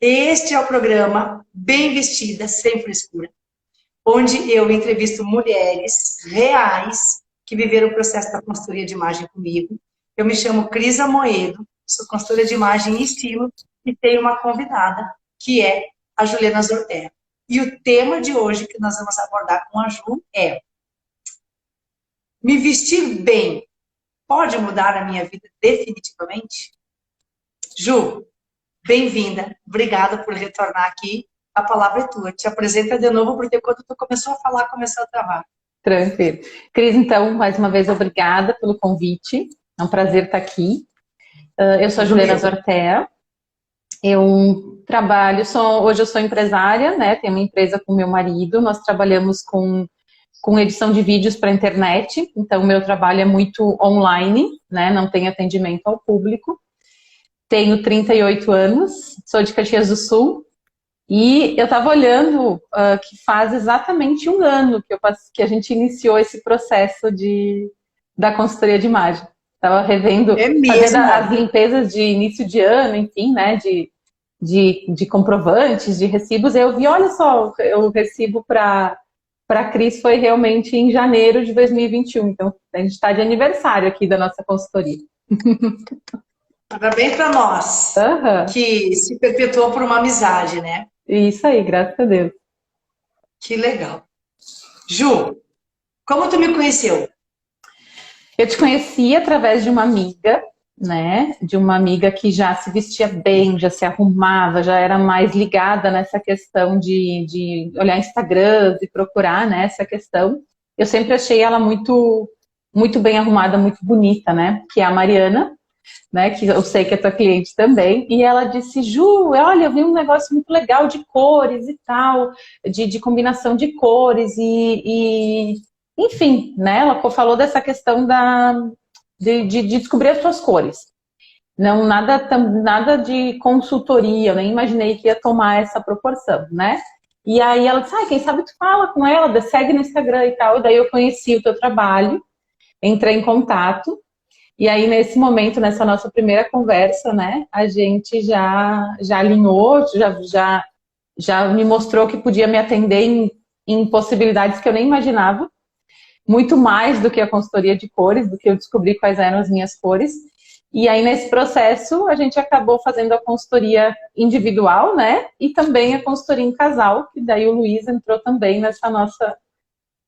Este é o programa Bem Vestida, Sem Frescura, onde eu entrevisto mulheres reais que viveram o processo da consultoria de imagem comigo. Eu me chamo Cris Amoedo, sou consultora de imagem e estilo e tenho uma convidada, que é a Juliana Zortea. E o tema de hoje que nós vamos abordar com a Ju é: me vestir bem pode mudar a minha vida definitivamente? Ju, bem-vinda. Obrigada por retornar aqui. A palavra é tua. Te apresenta de novo, porque quando tu começou a falar, começou a travar. Tranquilo. Cris, então, mais uma vez, obrigada pelo convite. É um prazer estar aqui. Eu sou a Juliana Zortea. Eu trabalho, hoje eu sou empresária, né? Tenho uma empresa com meu marido. Nós trabalhamos com edição de vídeos para a internet. Então, o meu trabalho é muito online, né? Não tem atendimento ao público. Tenho 38 anos, sou de Caxias do Sul. E eu estava olhando que faz exatamente um ano que a gente iniciou esse processo da consultoria de imagem. Estava revendo, fazendo as limpezas de início de ano, enfim, né, de comprovantes, de recibos. Eu vi, olha só, o recibo para a Cris foi realmente em janeiro de 2021. Então, a gente está de aniversário aqui da nossa consultoria. Parabéns para nós, que se perpetuou por uma amizade, né? Isso aí, graças a Deus. Que legal. Ju, como tu me conheceu? Eu te conheci através de uma amiga, né? De uma amiga que já se vestia bem, já se arrumava, já era mais ligada nessa questão de olhar Instagram, de procurar, né, essa questão. Eu sempre achei ela muito, muito bem arrumada, muito bonita, né? Que é a Mariana, né, que eu sei que é tua cliente também, e ela disse: Ju, olha, eu vi um negócio muito legal de cores e tal, de combinação de cores, enfim, né, ela falou dessa questão de descobrir as suas cores. Não, nada de consultoria, eu nem imaginei que ia tomar essa proporção, né? E aí ela disse: quem sabe tu fala com ela, segue no Instagram e tal, e daí eu conheci o teu trabalho, entrei em contato. E aí, nesse momento, nessa nossa primeira conversa, né, a gente já alinhou, já me mostrou que podia me atender em possibilidades que eu nem imaginava, muito mais do que a consultoria de cores, do que eu descobri quais eram as minhas cores. E aí, nesse processo, a gente acabou fazendo a consultoria individual, né, e também a consultoria em casal, que daí o Luiz entrou também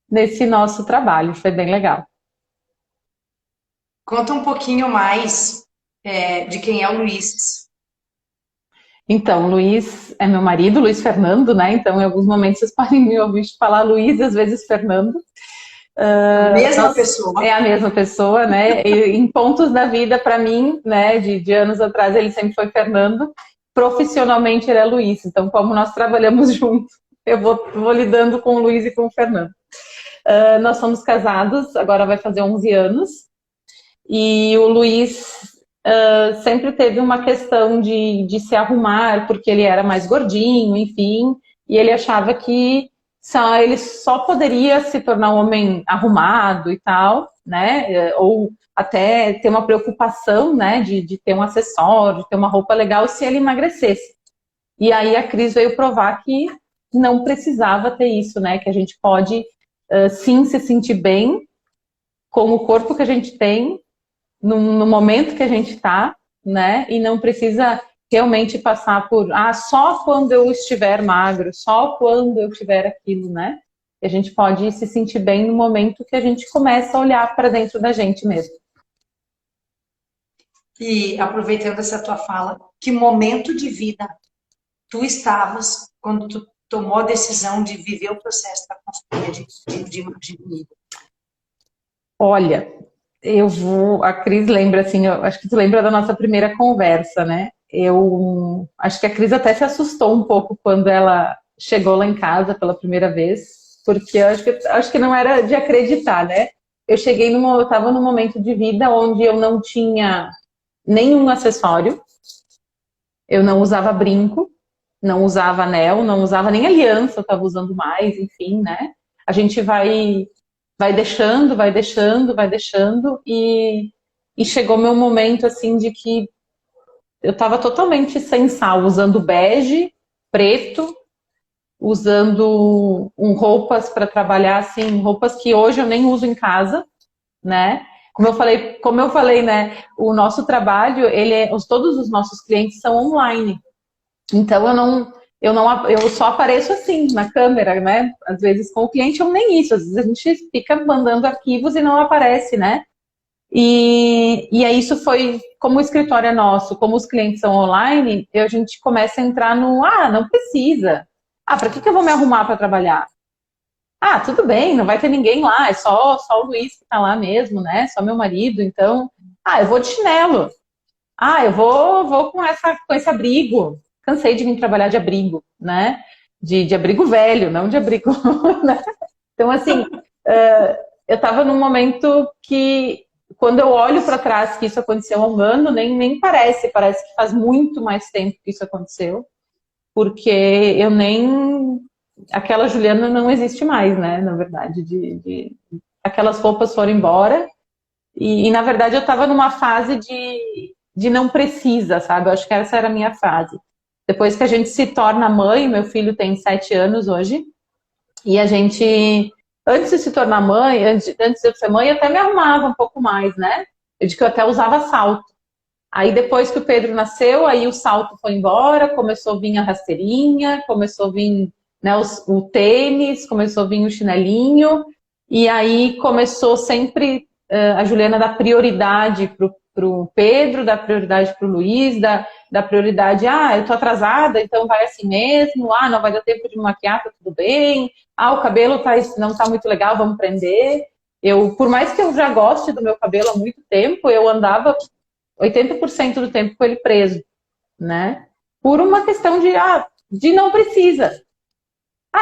nesse nosso trabalho, foi bem legal. Conta um pouquinho mais de quem é o Luiz. Então, Luiz é meu marido, Luiz Fernando, né? Então, em alguns momentos vocês podem me ouvir falar Luiz, às vezes Fernando. A mesma pessoa. É a mesma pessoa, né? E, em pontos da vida, para mim, né, de anos atrás, ele sempre foi Fernando. Profissionalmente, ele é Luiz. Então, como nós trabalhamos juntos, eu vou lidando com o Luiz e com o Fernando. Nós somos casados, agora vai fazer 11 anos. E o Luiz sempre teve uma questão de se arrumar, porque ele era mais gordinho, enfim, e ele achava que ele só poderia se tornar um homem arrumado e tal, né? Ou até ter uma preocupação, né, de ter um acessório, de ter uma roupa legal se ele emagrecesse. E aí a Cris veio provar que não precisava ter isso, né? Que a gente pode sim se sentir bem com o corpo que a gente tem, no momento que a gente está, né? E não precisa realmente passar por só quando eu estiver magro, só quando eu tiver aquilo, né? E a gente pode se sentir bem no momento que a gente começa a olhar para dentro da gente mesmo. E aproveitando essa tua fala, que momento de vida tu estavas quando tu tomou a decisão de viver o processo da consultoria de imagem comigo? Olha, a Cris lembra, assim, eu acho que tu lembra da nossa primeira conversa, né? Eu acho que a Cris até se assustou um pouco quando ela chegou lá em casa pela primeira vez, porque eu acho que não era de acreditar, né? Eu estava num momento de vida onde eu não tinha nenhum acessório, eu não usava brinco, não usava anel, não usava nem aliança, eu estava usando mais, enfim, né? A gente vai deixando, e chegou meu momento, assim, de que eu estava totalmente sem sal, usando bege, preto, usando roupas para trabalhar, assim, roupas que hoje eu nem uso em casa, né? Como eu falei, né? O nosso trabalho, todos os nossos clientes são online. Então eu só apareço assim na câmera, né? Às vezes com o cliente ou nem isso, às vezes a gente fica mandando arquivos e não aparece, né? E aí isso foi, como o escritório é nosso, como os clientes são online, a gente começa a entrar não precisa. Para que eu vou me arrumar para trabalhar? Tudo bem, não vai ter ninguém lá, é só o Luiz que tá lá mesmo, né? Só meu marido, então, eu vou de chinelo. Eu vou com esse abrigo. Cansei de vir trabalhar de abrigo, né? De abrigo velho, não de abrigo, né? Então, assim, eu estava num momento que, quando eu olho para trás que isso aconteceu há um ano, nem parece que faz muito mais tempo que isso aconteceu, porque eu nem... Aquela Juliana não existe mais, né? Na verdade, aquelas roupas foram embora e na verdade, eu estava numa fase de não precisa, sabe? Eu acho que essa era a minha fase. Depois que a gente se torna mãe, meu filho tem 7 anos hoje, e a gente, antes de se tornar mãe, antes de eu ser mãe, eu até me arrumava um pouco mais, né? Eu digo que eu até usava salto. Aí depois que o Pedro nasceu, aí o salto foi embora, começou a vir a rasteirinha, começou a vir, né, o tênis, começou a vir o chinelinho, e aí começou sempre a Juliana dar prioridade pro Pedro, dar prioridade pro Luiz, dar prioridade, eu tô atrasada, então vai assim mesmo, não vai dar tempo de me maquiar, tá tudo bem, o cabelo não tá muito legal, vamos prender. Por mais que eu já goste do meu cabelo há muito tempo, eu andava 80% do tempo com ele preso, né? Por uma questão de não precisa.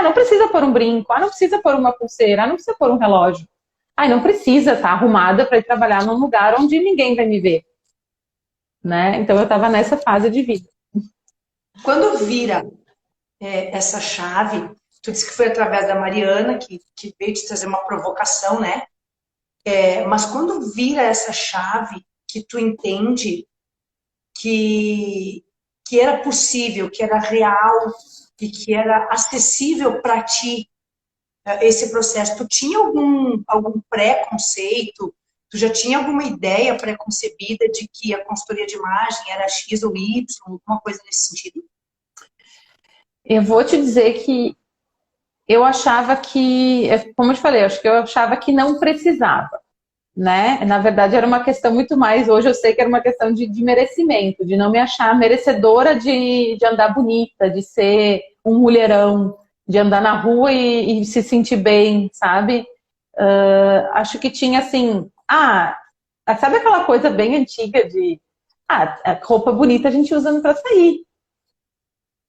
Não precisa pôr um brinco, não precisa pôr uma pulseira, não precisa pôr um relógio. Não precisa estar arrumada para ir trabalhar num lugar onde ninguém vai me ver, né? Então eu estava nessa fase de vida. Quando vira essa chave, tu disse que foi através da Mariana, que veio te trazer uma provocação, né? Mas quando vira essa chave, que tu entende que era possível, que era real e que era acessível para ti esse processo, tu tinha algum preconceito? Tu já tinha alguma ideia preconcebida de que a consultoria de imagem era X ou Y, alguma coisa nesse sentido? Eu vou te dizer que eu achava que, como eu te falei, acho que eu achava que não precisava, né? Na verdade, era uma questão muito mais, hoje eu sei que era uma questão de merecimento, de não me achar merecedora de andar bonita, de ser um mulherão, de andar na rua e se sentir bem, sabe? Acho que tinha assim, sabe aquela coisa bem antiga de roupa bonita a gente usa para sair.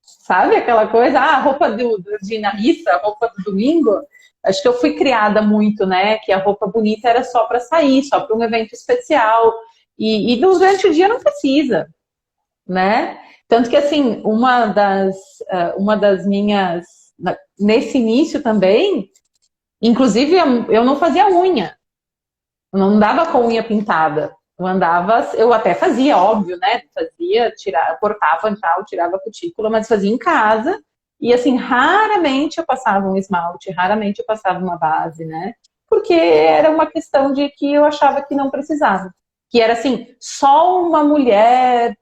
Sabe aquela coisa? A roupa de na missa, a roupa do domingo. Acho que eu fui criada muito, né? Que a roupa bonita era só para sair, só para um evento especial. E durante o dia não precisa, né? Tanto que, assim, uma das minhas... Nesse início também, inclusive, eu não fazia unha. Eu não andava com unha pintada. Eu até fazia, óbvio, né? Cortava e tal, tirava a cutícula, mas fazia em casa. E assim, raramente eu passava um esmalte, raramente eu passava uma base, né? Porque era uma questão de que eu achava que não precisava. Que era assim, só uma mulher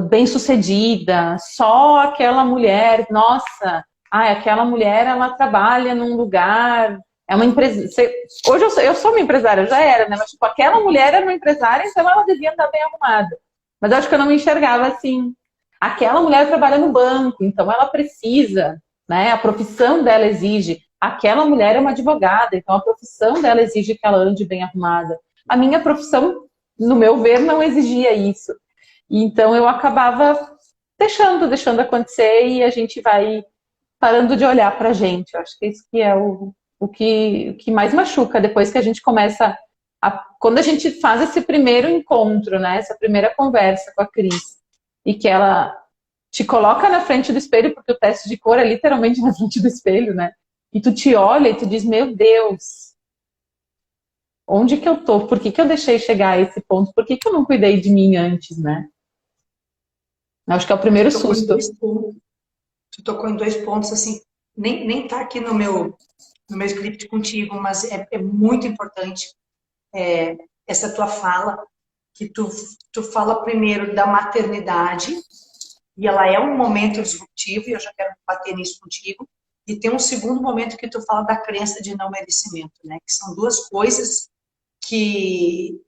bem-sucedida, só aquela mulher, nossa, aquela mulher, ela trabalha num lugar, é uma empresa. Hoje eu sou uma empresária, eu já era, né? Mas tipo, aquela mulher era uma empresária, então ela devia andar bem arrumada. Mas eu acho que eu não me enxergava assim. Aquela mulher trabalha no banco, então ela precisa, né? A profissão dela exige. Aquela mulher é uma advogada, então a profissão dela exige que ela ande bem arrumada. A minha profissão, no meu ver, não exigia isso. Então eu acabava deixando acontecer e a gente vai parando de olhar pra gente. Eu acho que isso que é o que mais machuca depois que a gente começa quando a gente faz esse primeiro encontro, né? Essa primeira conversa com a Cris e que ela te coloca na frente do espelho, porque o teste de cor é literalmente na frente do espelho, né? E tu te olha e tu diz, meu Deus, onde que eu tô? Por que eu deixei chegar a esse ponto? Por que eu não cuidei de mim antes, né? Acho que é o primeiro Tu tocou em susto. dois pontos, tu tocou em dois pontos, assim, nem tá aqui no meu script contigo, mas é muito importante essa tua fala, que tu fala primeiro da maternidade, e ela é um momento disruptivo, e eu já quero bater nisso contigo, e tem um segundo momento que tu fala da crença de não merecimento, né? Que são duas coisas que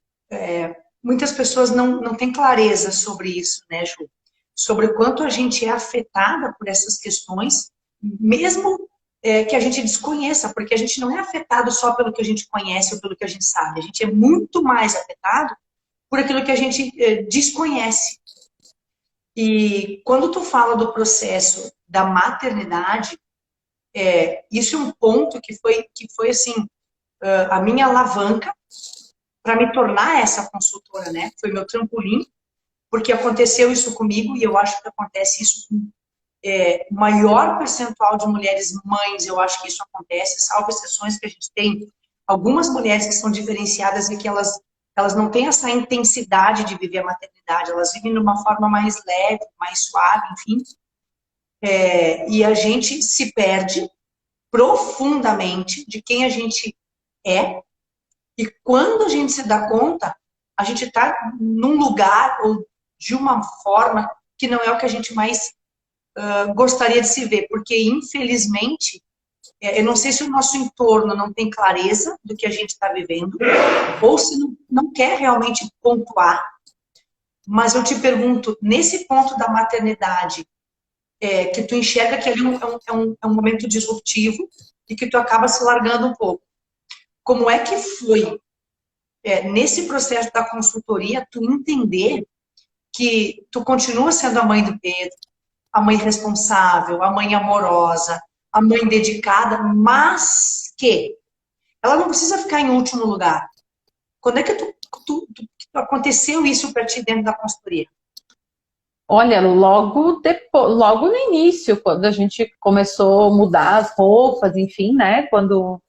muitas pessoas não têm clareza sobre isso, né, Ju? Sobre o quanto a gente é afetada por essas questões, mesmo que a gente desconheça, porque a gente não é afetado só pelo que a gente conhece ou pelo que a gente sabe, a gente é muito mais afetado por aquilo que a gente desconhece. E quando tu fala do processo da maternidade, isso é um ponto que foi assim, a minha alavanca para me tornar essa consultora, né? Foi meu trampolim, porque aconteceu isso comigo e eu acho que acontece isso com o maior percentual de mulheres mães, eu acho que isso acontece, salvo exceções que a gente tem algumas mulheres que são diferenciadas e que elas não têm essa intensidade de viver a maternidade, elas vivem de uma forma mais leve, mais suave, enfim. E a gente se perde profundamente de quem a gente é, e quando a gente se dá conta, a gente está num lugar ou de uma forma que não é o que a gente mais gostaria de se ver, porque infelizmente, eu não sei se o nosso entorno não tem clareza do que a gente está vivendo, ou se não quer realmente pontuar, mas eu te pergunto, nesse ponto da maternidade, que tu enxerga que ali é um momento disruptivo e que tu acaba se largando um pouco. Como é que foi, nesse processo da consultoria, tu entender que tu continua sendo a mãe do Pedro, a mãe responsável, a mãe amorosa, a mãe dedicada, mas que ela não precisa ficar em último lugar. Quando é que aconteceu isso para ti dentro da consultoria? Olha, logo depois, logo no início, quando a gente começou a mudar as roupas, enfim, né? Quando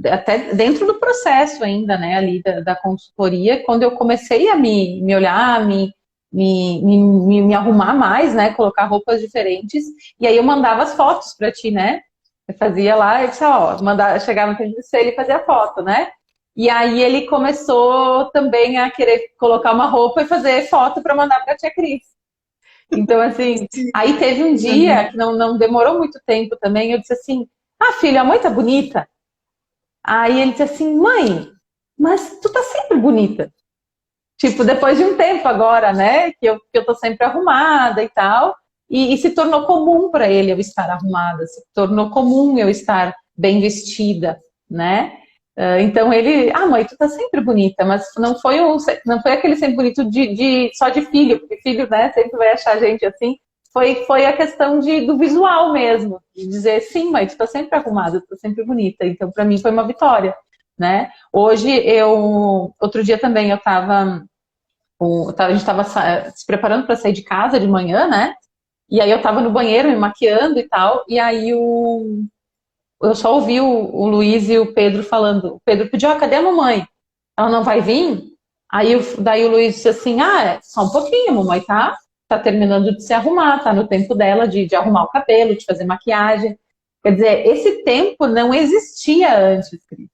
até dentro do processo ainda, né, ali da consultoria, quando eu comecei a me olhar, me arrumar mais, né, colocar roupas diferentes, e aí eu mandava as fotos para ti, né? Eu fazia lá, eu disse, ó, chegava no tempo de ser, ele fazia foto, né? E aí ele começou também a querer colocar uma roupa e fazer foto para mandar para a tia Cris. Então, assim, aí teve um dia que não demorou muito tempo também, eu disse assim, ah, filho, a mãe tá bonita. Aí ele disse assim, mãe, mas tu tá sempre bonita. Tipo, depois de um tempo agora, né, que eu tô sempre arrumada e tal, e se tornou comum para ele eu estar arrumada, se tornou comum eu estar bem vestida, né? Então ele, mãe, tu tá sempre bonita, mas não foi aquele sempre bonito só de filho, porque filho, né, sempre vai achar a gente assim. Foi a questão do visual mesmo, de dizer, sim, mãe, tu tá sempre arrumada, tu tá sempre bonita. Então, para mim, foi uma vitória, né? Hoje, outro dia também, a gente estava se preparando para sair de casa de manhã, né? E aí eu estava no banheiro me maquiando e tal, e aí eu só ouvi o Luiz e o Pedro falando. O Pedro pediu, cadê a mamãe? Ela não vai vir? Daí o Luiz disse assim, só um pouquinho, a mamãe tá terminando de se arrumar, tá no tempo dela de arrumar o cabelo, de fazer maquiagem. Quer dizer, esse tempo não existia antes, Cris.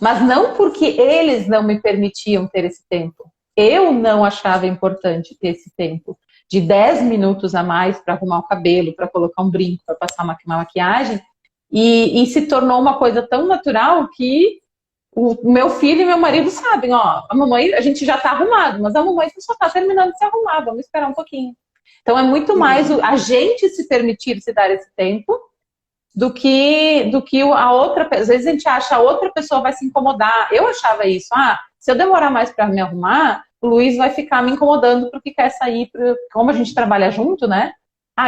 Mas não porque eles não me permitiam ter esse tempo. Eu não achava importante ter esse tempo de 10 minutos a mais para arrumar o cabelo, para colocar um brinco, para passar uma maquiagem, e se tornou uma coisa tão natural que o meu filho e meu marido sabem, ó, a mamãe, a gente já está arrumado, mas a mamãe só está terminando de se arrumar, vamos esperar um pouquinho. Então é muito mais a gente se permitir se dar esse tempo do que a outra, às vezes a gente acha a outra pessoa vai se incomodar. Eu achava isso, se eu demorar mais para me arrumar, o Luiz vai ficar me incomodando porque quer sair, como a gente trabalha junto, né?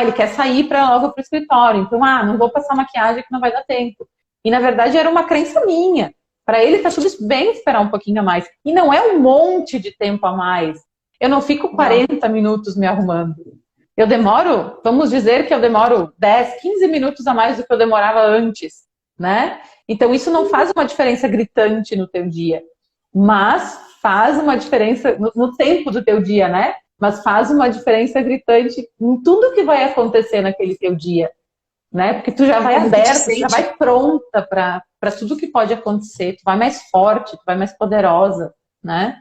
Ele quer sair para logo para o escritório, então, não vou passar maquiagem que não vai dar tempo. E na verdade era uma crença minha. Para ele tá tudo bem esperar um pouquinho a mais. E não é um monte de tempo a mais. Eu não fico 40 minutos me arrumando. Eu demoro, vamos dizer que eu demoro 10, 15 minutos a mais do que eu demorava antes, né? Então isso não faz uma diferença gritante no teu dia, mas faz uma diferença no tempo do teu dia, né? mas faz uma diferença gritante em tudo que vai acontecer naquele teu dia, né? Porque tu já vai aberta, tu já vai pronta para tudo que pode acontecer, tu vai mais forte, tu vai mais poderosa, né?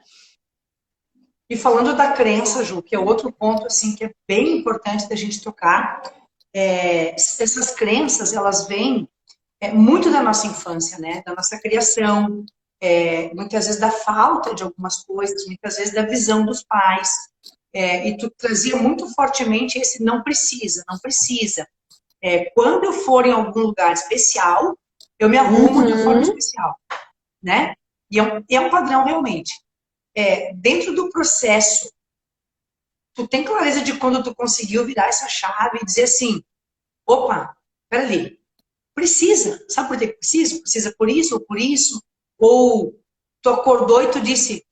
E falando da crença, Ju, que é outro ponto assim que é bem importante da gente tocar, essas crenças, elas vêm muito da nossa infância, né? Da nossa criação, muitas vezes da falta de algumas coisas, muitas vezes da visão dos pais. E tu trazia muito fortemente esse não precisa, não precisa. Quando eu for em algum lugar especial, eu me arrumo de forma especial, né? E é um padrão realmente. Dentro do processo, tu tem clareza de quando tu conseguiu virar essa chave e dizer assim, opa, peraí, precisa, sabe por que precisa? Precisa por isso ou por isso? Ou tu acordou e tu disse,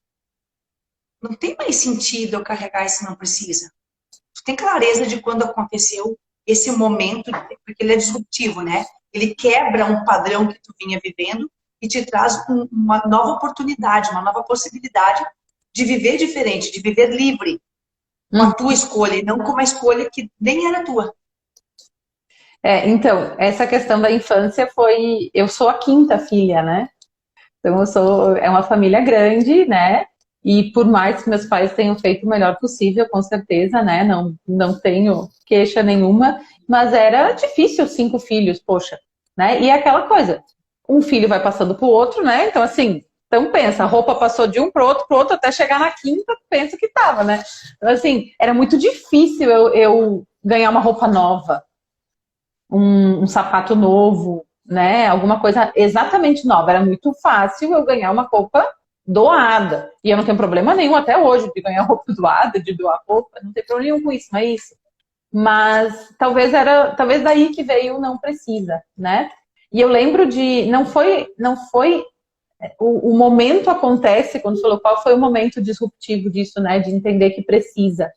não tem mais sentido eu carregar esse não precisa. Tu tem clareza de quando aconteceu esse momento, porque ele é disruptivo, né? Ele quebra um padrão que tu vinha vivendo e te traz uma nova oportunidade, uma nova possibilidade de viver diferente, de viver livre, com a tua escolha, e não com uma escolha que nem era tua. Então, essa questão da infância foi... Eu sou a quinta filha, né? Então, é uma família grande, né? E por mais que meus pais tenham feito o melhor possível, com certeza, né? Não tenho queixa nenhuma, mas era difícil 5 filhos, poxa, né? E é aquela coisa, um filho vai passando pro outro, né? Então, assim, pensa, a roupa passou de um pro outro, até chegar na quinta, pensa que tava, né? Então, assim, era muito difícil eu ganhar uma roupa nova, um sapato novo, né? Alguma coisa exatamente nova. Era muito fácil eu ganhar uma roupa doada. E eu não tenho problema nenhum até hoje de ganhar roupa doada, de doar roupa. Não tem problema nenhum com isso, não é isso. Mas talvez daí que veio o não precisa, né? E eu lembro não foi o momento acontece, quando falou qual foi o momento disruptivo disso, né? De entender que precisa.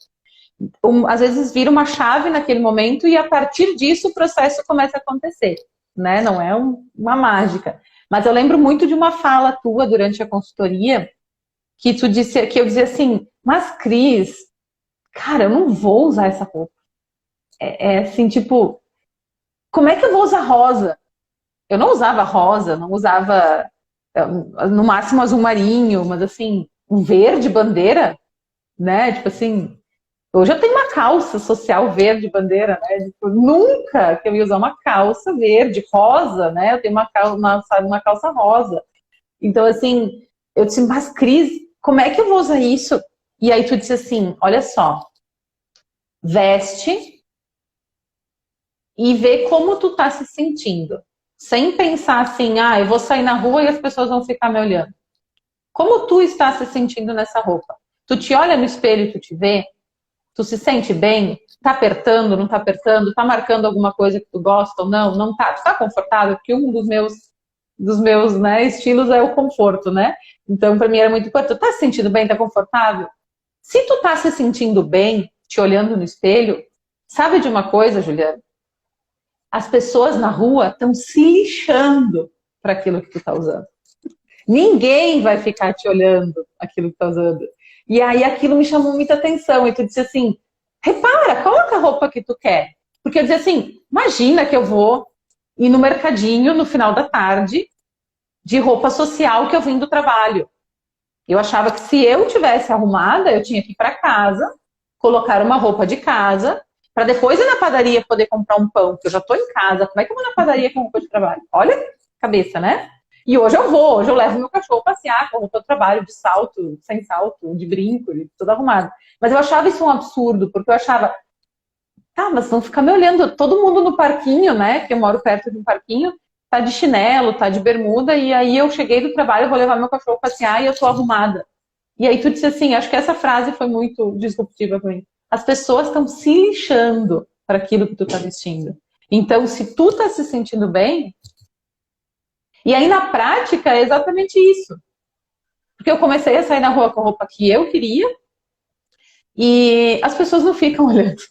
Às vezes vira uma chave naquele momento e a partir disso o processo começa a acontecer, né? Não é uma mágica. Mas eu lembro muito de uma fala tua durante a consultoria que eu dizia assim, mas Cris, cara, eu não vou usar essa roupa. Assim, tipo, como é que eu vou usar rosa? Eu não usava rosa, não usava no máximo azul marinho, mas assim, um verde bandeira, né? Tipo assim, hoje eu tenho uma calça social verde bandeira, né? Tipo, nunca que eu ia usar uma calça verde, rosa, né? Eu tenho uma calça rosa. Então, assim, eu disse, mas Cris, como é que eu vou usar isso? E aí tu disse assim, olha só, veste e vê como tu tá se sentindo. Sem pensar assim, eu vou sair na rua e as pessoas vão ficar me olhando. Como tu está se sentindo nessa roupa? Tu te olha no espelho e tu te vê? Tu se sente bem? Tá apertando, não tá apertando? Tá marcando alguma coisa que tu gosta ou não? Não tá? Tu tá confortável? Porque um dos meus né, estilos é o conforto, né? Então, pra mim era muito importante. Tu tá se sentindo bem? Tá confortável? Se tu tá se sentindo bem, te olhando no espelho, sabe de uma coisa, Juliana? As pessoas na rua estão se lixando para aquilo que tu tá usando. Ninguém vai ficar te olhando aquilo que tu tá usando. E aí aquilo me chamou muita atenção. E tu disse assim, repara, coloca a roupa que tu quer. Porque eu dizia assim, imagina que eu vou ir no mercadinho no final da tarde de roupa social que eu vim do trabalho. Eu achava que se eu tivesse arrumada, eu tinha que ir para casa, colocar uma roupa de casa, para depois ir na padaria poder comprar um pão, porque eu já estou em casa. Como é que eu vou na padaria com roupa de trabalho? Olha a cabeça, né? E hoje eu levo meu cachorro passear com roupa de trabalho, de salto, sem salto, de brinco, de tudo arrumado. Mas eu achava isso um absurdo, porque eu achava, mas vão ficar me olhando, todo mundo no parquinho, né? Porque eu moro perto de um parquinho, tá de chinelo, tá de bermuda, e aí eu cheguei do trabalho, eu vou levar meu cachorro passear e eu tô arrumada. E aí tu disse assim, acho que essa frase foi muito disruptiva para mim. As pessoas estão se lixando para aquilo que tu tá vestindo. Então, se tu tá se sentindo bem... E aí, na prática, é exatamente isso. Porque eu comecei a sair na rua com a roupa que eu queria e as pessoas não ficam olhando.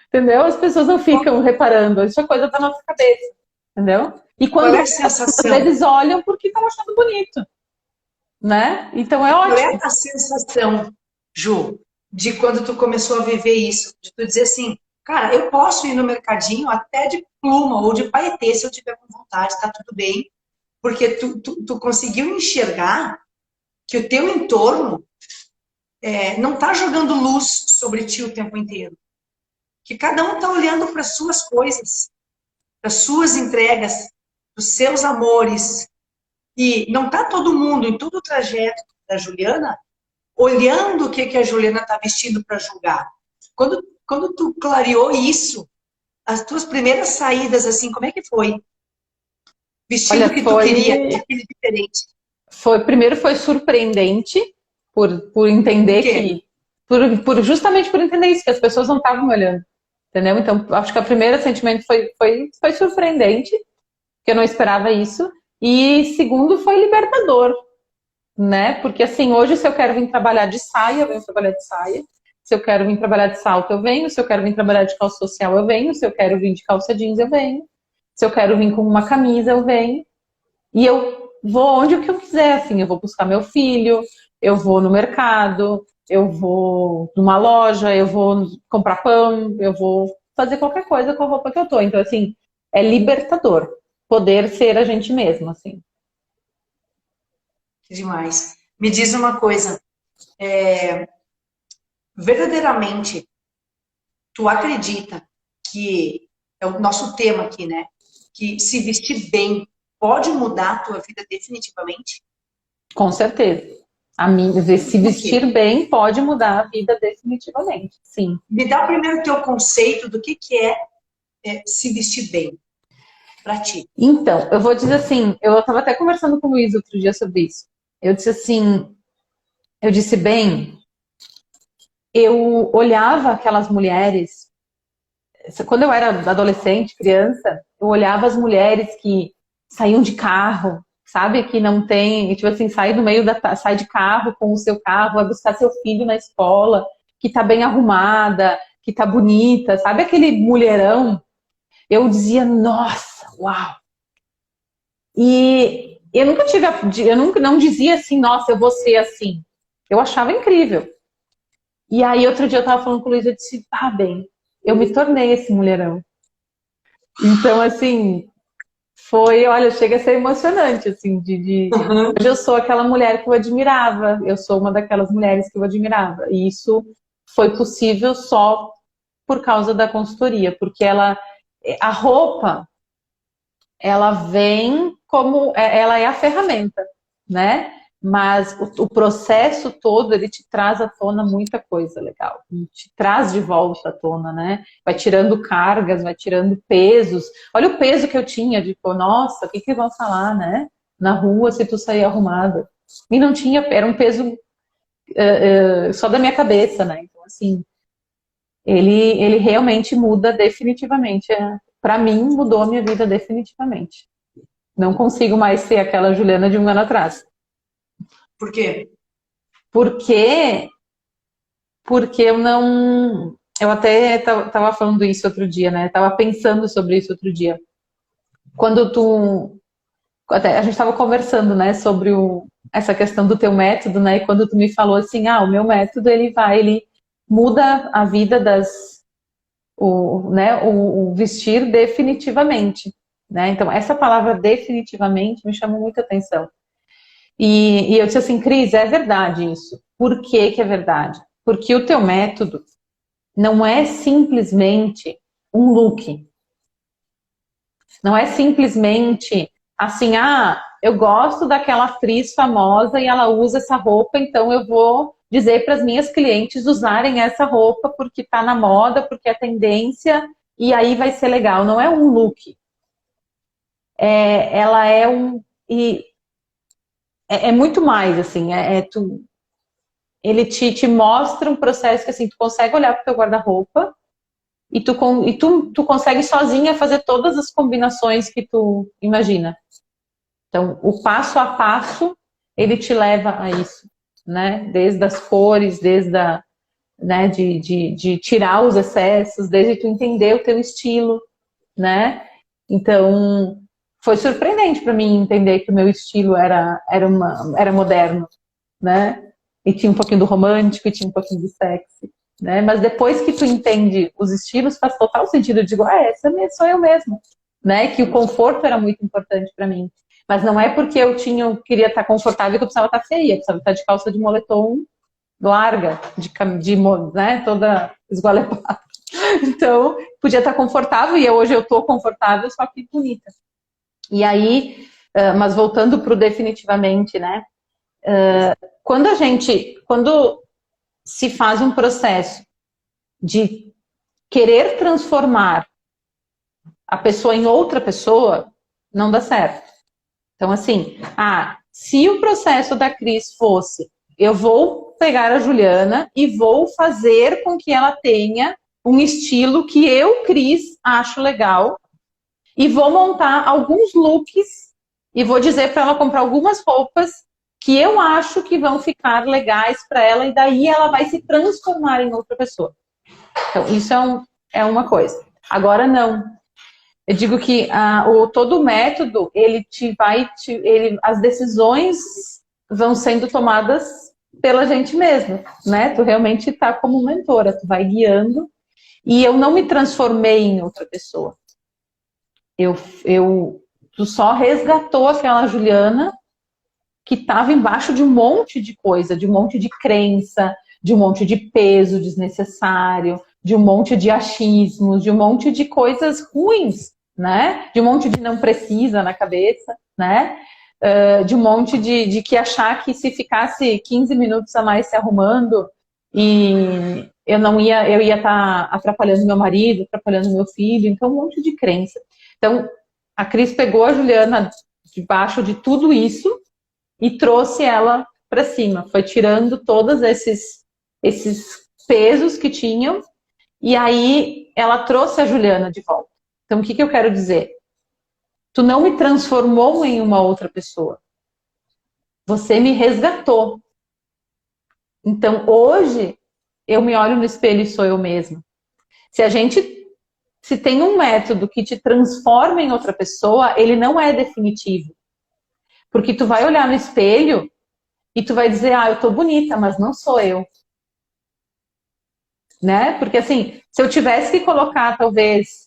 Entendeu? As pessoas não ficam reparando. Isso é coisa da nossa cabeça. Entendeu? E quando às vezes olham porque estão achando bonito. Né? Então é ótimo. Qual é a sensação, Ju, de quando tu começou a viver isso, de tu dizer assim, cara, eu posso ir no mercadinho até de pluma ou de paetê se eu tiver com vontade, tá tudo bem, porque tu conseguiu enxergar que o teu entorno não tá jogando luz sobre ti o tempo inteiro, que cada um tá olhando para as suas coisas, para as suas entregas, para os seus amores, e não tá todo mundo em todo o trajeto da Juliana olhando o que a Juliana está vestindo para julgar. Quando tu clareou isso, as tuas primeiras saídas, assim, como é que foi? Vestindo Olha, o que tu queria, aquele diferente. primeiro foi surpreendente por Por entender quê? justamente por entender isso, que as pessoas não estavam me olhando, entendeu? Então, acho que o primeiro sentimento foi surpreendente, que eu não esperava isso, e segundo foi libertador, né? Porque assim, hoje se eu quero vir trabalhar de saia, eu venho trabalhar de saia. Se eu quero vir trabalhar de salto, eu venho. Se eu quero vir trabalhar de calça social, eu venho. Se eu quero vir de calça jeans, eu venho. Se eu quero vir com uma camisa, eu venho. E eu vou onde eu quiser, assim. Eu vou buscar meu filho, eu vou no mercado, eu vou numa loja, eu vou comprar pão, eu vou fazer qualquer coisa com a roupa que eu tô. Então, assim, é libertador poder ser a gente mesma, assim. Demais. Me diz uma coisa, verdadeiramente, tu acredita que, é o nosso tema aqui, né? Que se vestir bem pode mudar a tua vida definitivamente? Com certeza. Se Por quê? vestir bem pode mudar a vida definitivamente, sim. Me dá primeiro o teu conceito do que se vestir bem para ti. Então, eu vou dizer assim, eu estava até conversando com o Luiz outro dia sobre isso. Eu disse assim, eu disse bem, eu olhava aquelas mulheres, quando eu era adolescente, criança, eu olhava as mulheres que saíam de carro, sabe? Que não tem, tipo assim, sai de carro com o seu carro, vai buscar seu filho na escola, que tá bem arrumada, que tá bonita, sabe aquele mulherão? Eu dizia, nossa, uau! E eu nunca tive, eu nunca não dizia assim, nossa, eu vou ser assim. Eu achava incrível. E aí outro dia eu tava falando com o Luiz, eu disse, ah, bem, eu me tornei esse mulherão. Então, assim, olha, chega a ser emocionante, assim, Uhum. hoje eu sou aquela mulher que eu admirava, eu sou uma daquelas mulheres que eu admirava, e isso foi possível só por causa da consultoria, porque a roupa, ela vem como, ela é a ferramenta, né? Mas o processo todo, ele te traz à tona muita coisa legal, te traz de volta à tona, né? Vai tirando cargas, vai tirando pesos. Olha o peso que eu tinha, de, pô, nossa, o que vão falar, né? Na rua, se tu sair arrumada. E não tinha, era um peso só da minha cabeça, né? Então, assim, ele realmente muda definitivamente. Para mim, mudou a minha vida definitivamente. Não consigo mais ser aquela Juliana de um ano atrás. Por quê? Porque, porque eu não. Eu até estava falando isso outro dia, né? Tava pensando sobre isso outro dia. Quando tu. Até a gente estava conversando, né, sobre essa questão do teu método, né? E quando tu me falou assim, ah, o meu método ele muda a vida o vestir definitivamente, né? Então, essa palavra definitivamente me chamou muita atenção. E eu disse assim, Cris, é verdade isso. Por que que é verdade? Porque o teu método não é simplesmente um look. Não é simplesmente assim, ah, eu gosto daquela atriz famosa e ela usa essa roupa, então eu vou dizer para as minhas clientes usarem essa roupa porque está na moda, porque é tendência e aí vai ser legal. Não é um look. Ela é um. E é muito mais, assim, ele te mostra um processo que assim, tu consegue olhar para o teu guarda-roupa e tu consegue sozinha fazer todas as combinações que tu imagina. Então, o passo a passo, ele te leva a isso, né? Desde as cores, né, de tirar os excessos, desde tu entender o teu estilo, né? Então, foi surpreendente para mim entender que o meu estilo era moderno, né? e tinha um pouquinho do romântico, e tinha um pouquinho do sexy, né? Mas depois que tu entende os estilos, faz total sentido. Eu digo, essa sou eu mesma, né? Que o conforto era muito importante para mim. Mas não é porque queria estar confortável que eu precisava estar feia, eu precisava estar de calça de moletom larga, né, toda esgualepada. Então, podia estar confortável, e hoje eu estou confortável, só que bonita. E aí, mas voltando para o definitivamente, né, quando se faz um processo de querer transformar a pessoa em outra pessoa, não dá certo. Então, assim, se o processo da Cris fosse, eu vou pegar a Juliana e vou fazer com que ela tenha um estilo que eu, Cris, acho legal, e vou montar alguns looks e vou dizer para ela comprar algumas roupas que eu acho que vão ficar legais para ela, e daí ela vai se transformar em outra pessoa. Então, isso é uma coisa. Agora, não. Eu digo que todo o método, as decisões vão sendo tomadas pela gente mesma, né? Tu realmente tá como mentora, tu vai guiando, e eu não me transformei em outra pessoa. Tu só resgatou aquela Juliana que estava embaixo de um monte de coisa, de um monte de crença, de um monte de peso desnecessário, de um monte de achismos, de um monte de coisas ruins, né? De um monte de não precisa na cabeça, né? De um monte de que achar que se ficasse 15 minutos a mais se arrumando e eu ia estar atrapalhando meu marido, atrapalhando meu filho, então um monte de crença. Então, a Cris pegou a Juliana debaixo de tudo isso e trouxe ela para cima, foi tirando todos esses pesos que tinham, e aí ela trouxe a Juliana de volta. Então, o que eu quero dizer? Tu não me transformou em uma outra pessoa. Você me resgatou. Então, hoje, eu me olho no espelho e sou eu mesma. Se tem um método que te transforma em outra pessoa, ele não é definitivo. Porque tu vai olhar no espelho e tu vai dizer, eu tô bonita, mas não sou eu. Né? Porque assim, se eu tivesse que colocar, talvez,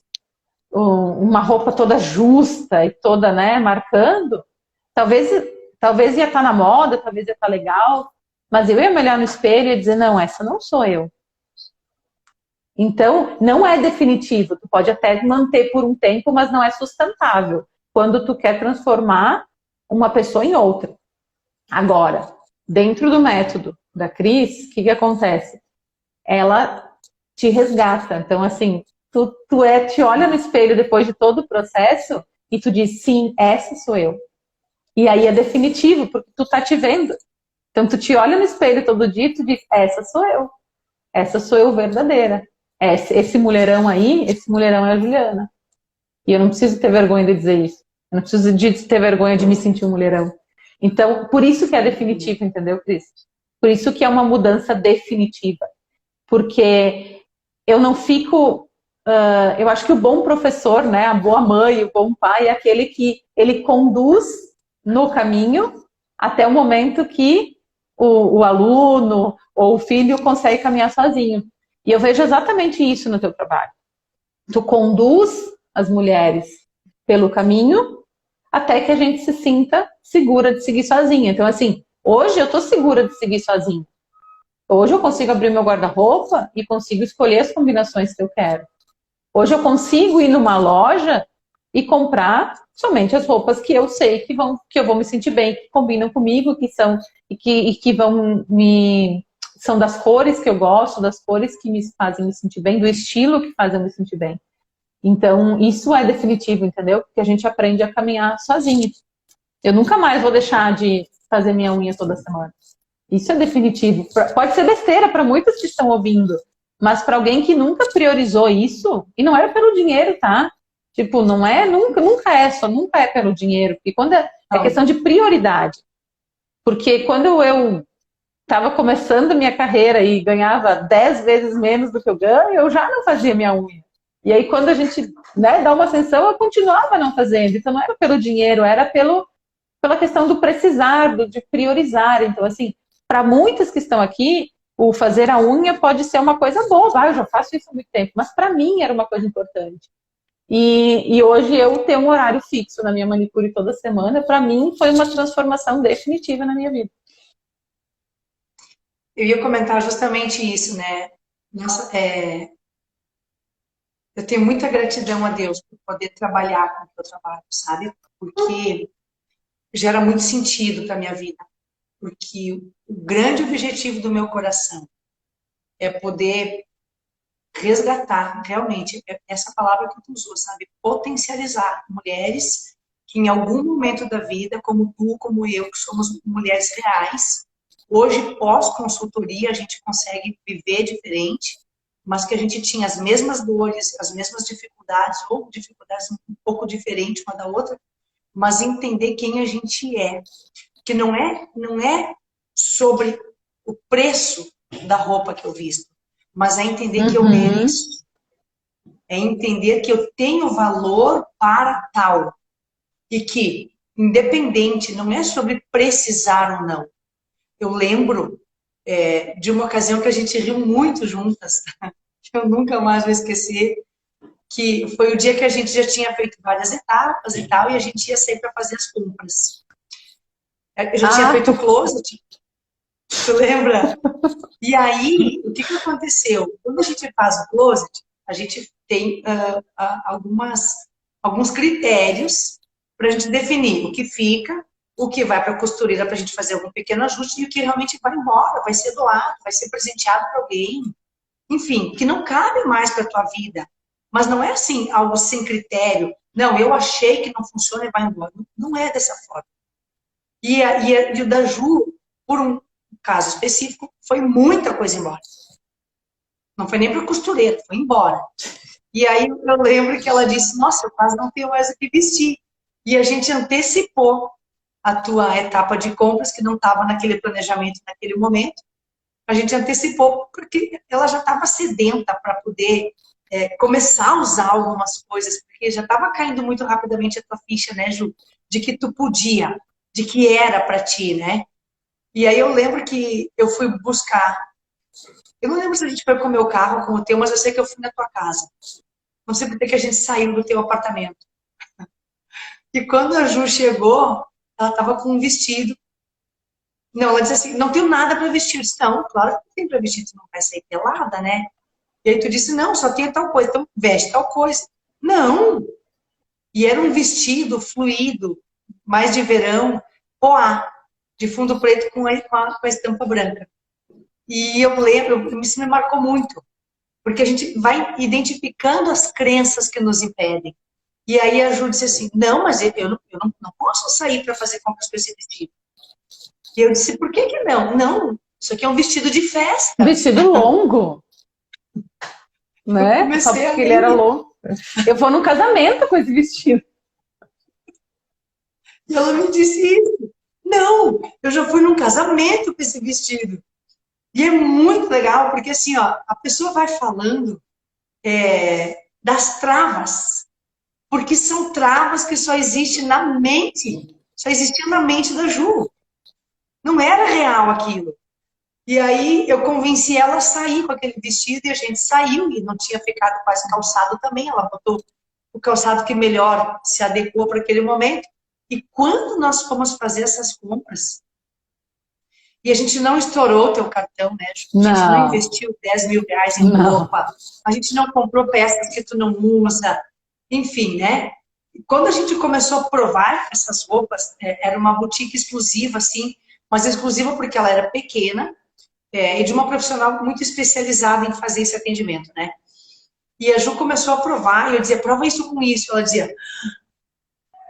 uma roupa toda justa e toda, né, marcando, talvez ia estar na moda, talvez ia estar legal, mas eu ia me olhar no espelho e dizer, não, essa não sou eu. Então, não é definitivo, tu pode até manter por um tempo, mas não é sustentável, quando tu quer transformar uma pessoa em outra. Agora, dentro do método da Cris, o que acontece? Ela te resgata. Então, assim, tu te olha no espelho depois de todo o processo e tu diz, sim, essa sou eu. E aí é definitivo, porque tu tá te vendo. Então, tu te olha no espelho todo dia e tu diz, essa sou eu. Essa sou eu verdadeira. Esse mulherão aí, esse mulherão é a Juliana. E eu não preciso ter vergonha de dizer isso. Eu não preciso ter vergonha de me sentir um mulherão. Então, por isso que é definitivo, entendeu, Cris? Por isso que é uma mudança definitiva. Porque eu não fico... eu acho que o bom professor, né, a boa mãe, o bom pai, é aquele que ele conduz no caminho até o momento que o aluno ou o filho consegue caminhar sozinho. E eu vejo exatamente isso no teu trabalho. Tu conduz as mulheres pelo caminho até que a gente se sinta segura de seguir sozinha. Então, assim, hoje eu tô segura de seguir sozinha. Hoje eu consigo abrir meu guarda-roupa e consigo escolher as combinações que eu quero. Hoje eu consigo ir numa loja e comprar somente as roupas que eu sei que eu vou me sentir bem, que combinam comigo, que são das cores que eu gosto, das cores que me fazem me sentir bem, do estilo que faz eu me sentir bem. Então, isso é definitivo, entendeu? Porque a gente aprende a caminhar sozinho. Eu nunca mais vou deixar de fazer minha unha toda semana. Isso é definitivo. Pode ser besteira para muitos que estão ouvindo, mas para alguém que nunca priorizou isso, e não era pelo dinheiro, tá? Tipo, não é, nunca é pelo dinheiro, porque quando é questão de prioridade. Porque quando eu estava começando minha carreira e ganhava 10 vezes menos do que eu ganho, eu já não fazia minha unha. E aí quando a gente, né, dá uma ascensão, eu continuava não fazendo. Então não era pelo dinheiro, era pela questão do precisar, de priorizar. Então assim, para muitas que estão aqui, o fazer a unha pode ser uma coisa boa. Eu já faço isso há muito tempo, mas para mim era uma coisa importante. E hoje eu tenho um horário fixo na minha manicure toda semana, para mim foi uma transformação definitiva na minha vida. Eu ia comentar justamente isso, né? Nossa, eu tenho muita gratidão a Deus por poder trabalhar com o que eu trabalho, sabe? Porque gera muito sentido para minha vida. Porque o grande objetivo do meu coração é poder resgatar, realmente, essa palavra que tu usou, sabe? Potencializar mulheres que em algum momento da vida, como tu, como eu, que somos mulheres reais, hoje, pós-consultoria, a gente consegue viver diferente, mas que a gente tinha as mesmas dores, as mesmas dificuldades, ou dificuldades um pouco diferentes uma da outra, mas entender quem a gente é. Que não é sobre o preço da roupa que eu visto, mas é entender que eu mereço. É entender que eu tenho valor para tal. E que, independente, não é sobre precisar ou não. Eu lembro de uma ocasião que a gente riu muito juntas, que eu nunca mais vou esquecer, que foi o dia que a gente já tinha feito várias etapas e tal, e a gente ia sair para fazer as compras. Eu já tinha feito o closet, tu lembra? E aí, o que aconteceu? Quando a gente faz o closet, a gente tem alguns critérios para a gente definir o que fica, o que vai para a costureira para a gente fazer algum pequeno ajuste e o que realmente vai embora, vai ser doado, vai ser presenteado para alguém. Enfim, que não cabe mais para a tua vida. Mas não é assim, algo sem critério. Não, eu achei que não funciona e vai embora. Não é dessa forma. E o da Ju, por um caso específico, foi muita coisa embora. Não foi nem para costureira, foi embora. E aí eu lembro que ela disse, nossa, eu quase não tenho mais o que vestir. E a gente antecipou a tua etapa de compras, que não estava naquele planejamento naquele momento. A gente antecipou porque ela já estava sedenta para poder começar a usar algumas coisas, porque já estava caindo muito rapidamente a tua ficha, né, Ju? De que tu podia, de que era para ti, né? E aí eu lembro que eu fui buscar. Eu não lembro se a gente foi com o meu carro, com o teu, mas eu sei que eu fui na tua casa. Não sei por que a gente saiu do teu apartamento. E quando a Ju chegou, ela estava com um vestido. Não, ela disse assim, não tenho nada para vestir. Eu disse, não, claro que não tem para vestir, tu não vai sair pelada, né? E aí tu disse, não, só tem tal coisa, então veste tal coisa. Não! E era um vestido fluido, mais de verão, poá, de fundo preto com a estampa branca. E eu lembro, isso me marcou muito, porque a gente vai identificando as crenças que nos impedem. E aí a Ju disse assim, não, mas eu não posso sair para fazer compras com esse vestido. E eu disse, por que não? Não, isso aqui é um vestido de festa. Vestido longo. Né? Só porque ele era longo. Eu vou num casamento com esse vestido. E ela me disse isso. Não, eu já fui num casamento com esse vestido. E é muito legal, porque assim, ó, a pessoa vai falando das travas, porque são travas que só existem na mente, só existiam na mente da Ju. Não era real aquilo. E aí eu convenci ela a sair com aquele vestido e a gente saiu e não tinha ficado quase calçado também. Ela botou o calçado que melhor se adequou para aquele momento. E quando nós fomos fazer essas compras, e a gente não estourou o teu cartão, né? A gente não investiu 10 mil reais em roupa, a gente não comprou peças que tu não usa, enfim, né? E quando a gente começou a provar essas roupas, era uma boutique exclusiva, assim, mas exclusiva porque ela era pequena, e de uma profissional muito especializada em fazer esse atendimento, né? E a Ju começou a provar, e eu dizia, prova isso com isso. Ela dizia,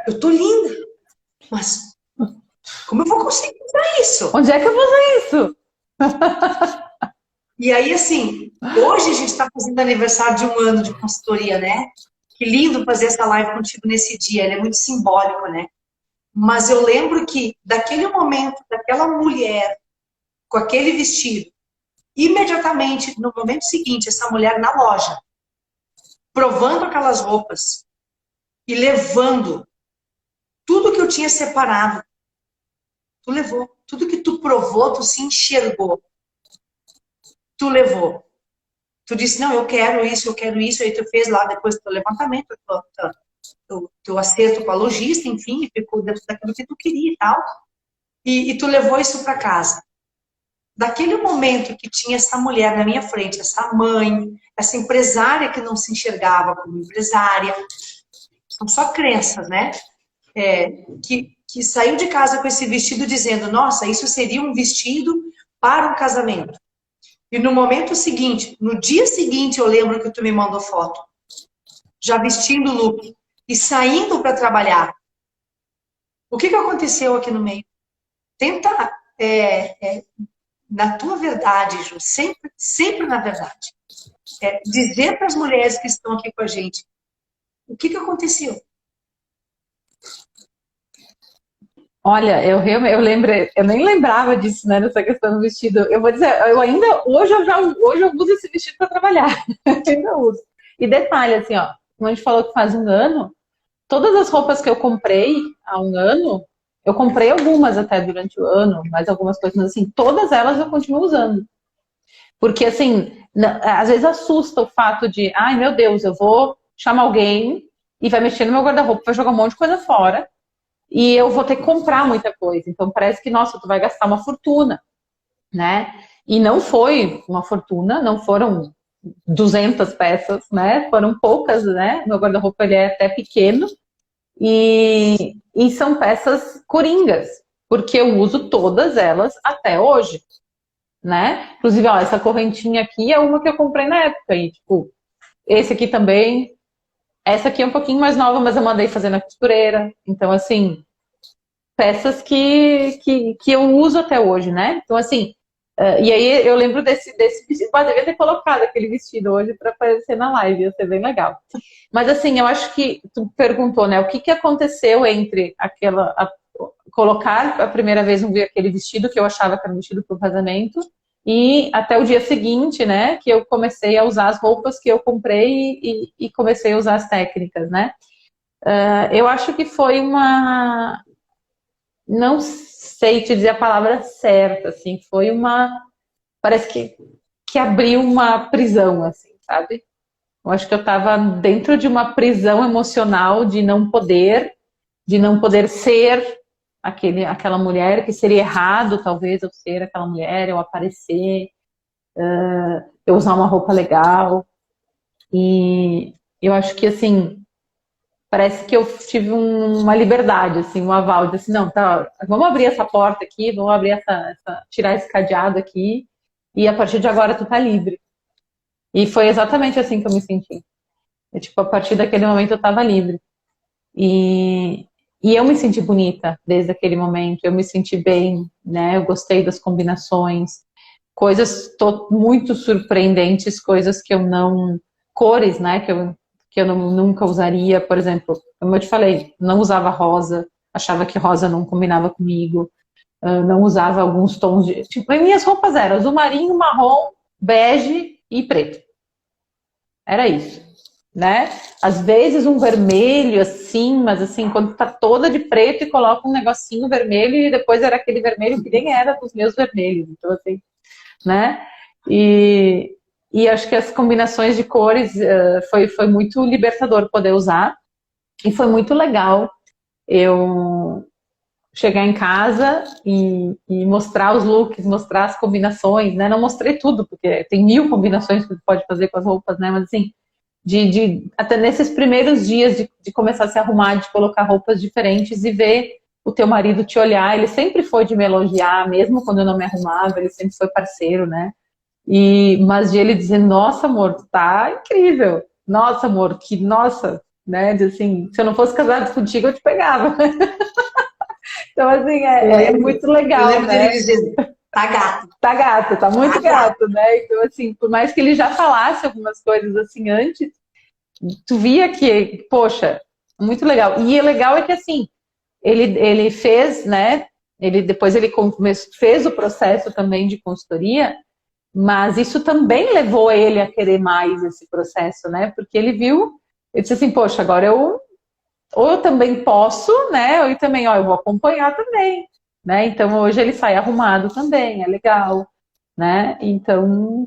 eu tô linda, mas como eu vou conseguir usar isso? Onde é que eu vou usar isso? E aí, assim, hoje a gente está fazendo aniversário de 1 ano de consultoria, né? Que lindo fazer essa live contigo nesse dia, ele é muito simbólico, né? Mas eu lembro que, daquele momento, daquela mulher com aquele vestido, imediatamente, no momento seguinte, essa mulher na loja, provando aquelas roupas e levando tudo que eu tinha separado. Tu levou. tudo que tu provou, tu se enxergou, tu levou. Tu disse, não, eu quero isso, aí tu fez lá depois do teu levantamento, teu acerto com a lojista, enfim, ficou dentro daquilo que tu queria e tal, e tu levou isso para casa. Daquele momento que tinha essa mulher na minha frente, essa mãe, essa empresária que não se enxergava como empresária, são só crenças, né? Que saiu de casa com esse vestido dizendo, nossa, isso seria um vestido para um casamento. E no momento seguinte, no dia seguinte, eu lembro que tu me mandou foto, já vestindo o look e saindo para trabalhar. O que aconteceu aqui no meio? Tenta, na tua verdade, Ju, sempre na verdade, dizer para as mulheres que estão aqui com a gente, o que aconteceu? Olha, eu nem lembrava disso, né, nessa questão do vestido. Eu vou dizer, hoje eu uso esse vestido para trabalhar, eu ainda uso. E detalhe, assim, ó, como a gente falou que faz um ano, todas as roupas que eu comprei há um ano, eu comprei algumas até durante o ano, mas algumas coisas, mas assim, todas elas eu continuo usando. Porque, assim, às vezes assusta o fato de, ai meu Deus, eu vou chamar alguém e vai mexer no meu guarda-roupa, vai jogar um monte de coisa fora. E eu vou ter que comprar muita coisa. Então parece que, nossa, tu vai gastar uma fortuna, né? E não foi uma fortuna, não foram 200 peças, né? Foram poucas, né? Meu guarda-roupa ele é até pequeno. E são peças coringas, porque eu uso todas elas até hoje, né? Inclusive, ó, essa correntinha aqui é uma que eu comprei na época. E, tipo, esse aqui também... Essa aqui é um pouquinho mais nova, mas eu mandei fazer na costureira. Então, assim, peças que eu uso até hoje, né? Então, assim, e aí eu lembro desse vestido. Eu devia ter colocado aquele vestido hoje para aparecer na live, ia ser bem legal. Mas, assim, eu acho que tu perguntou, né? O que aconteceu entre colocar a primeira vez aquele vestido que eu achava que era um vestido para o casamento e até o dia seguinte, né, que eu comecei a usar as roupas que eu comprei e comecei a usar as técnicas, né. Eu acho que foi não sei te dizer a palavra certa, assim, parece que abriu uma prisão, assim, sabe. Eu acho que eu estava dentro de uma prisão emocional de não poder ser aquela mulher, que seria errado, talvez, eu ser aquela mulher, eu aparecer, eu usar uma roupa legal. E eu acho que, assim, parece que eu tive uma liberdade, assim, um aval, de assim, não, tá, vamos abrir essa porta aqui, vamos abrir tirar esse cadeado aqui, e a partir de agora tu tá livre. E foi exatamente assim que eu me senti. Tipo, a partir daquele momento eu tava livre. E eu me senti bonita desde aquele momento, eu me senti bem, né? Eu gostei das combinações, coisas muito surpreendentes, coisas que eu não... Cores, né? Que eu nunca usaria, por exemplo, como eu te falei, não usava rosa, achava que rosa não combinava comigo, não usava alguns tons de... Tipo, minhas roupas eram azul marinho, marrom, bege e preto. Era isso. Né? Às vezes um vermelho assim, mas assim, quando tá toda de preto e coloca um negocinho vermelho e depois era aquele vermelho que nem era dos meus vermelhos, então assim, né? E acho que as combinações de cores foi muito libertador poder usar e foi muito legal eu chegar em casa e mostrar os looks, mostrar as combinações, né? Não mostrei tudo, porque tem 1000 combinações que você pode fazer com as roupas, né? Mas assim, até nesses primeiros dias de começar a se arrumar, de colocar roupas diferentes e ver o teu marido te olhar, ele sempre foi de me elogiar, mesmo quando eu não me arrumava, ele sempre foi parceiro, né? Mas de ele dizer, nossa, amor, tu tá incrível, nossa, amor, nossa, né? Assim, se eu não fosse casado contigo, eu te pegava. Então, assim, é muito legal, eu lembro né? dele dizendo, tá gato. Tá gato, tá muito gato, né? Então, assim, por mais que ele já falasse algumas coisas assim antes, tu via que, poxa, muito legal. E o legal é que, assim, ele fez, né? Depois ele fez o processo também de consultoria, mas isso também levou ele a querer mais esse processo, né? Porque ele disse assim, poxa, agora ou eu também posso, né? Ou também, ó, eu vou acompanhar também, né? Então hoje ele sai arrumado também, é legal, né? Então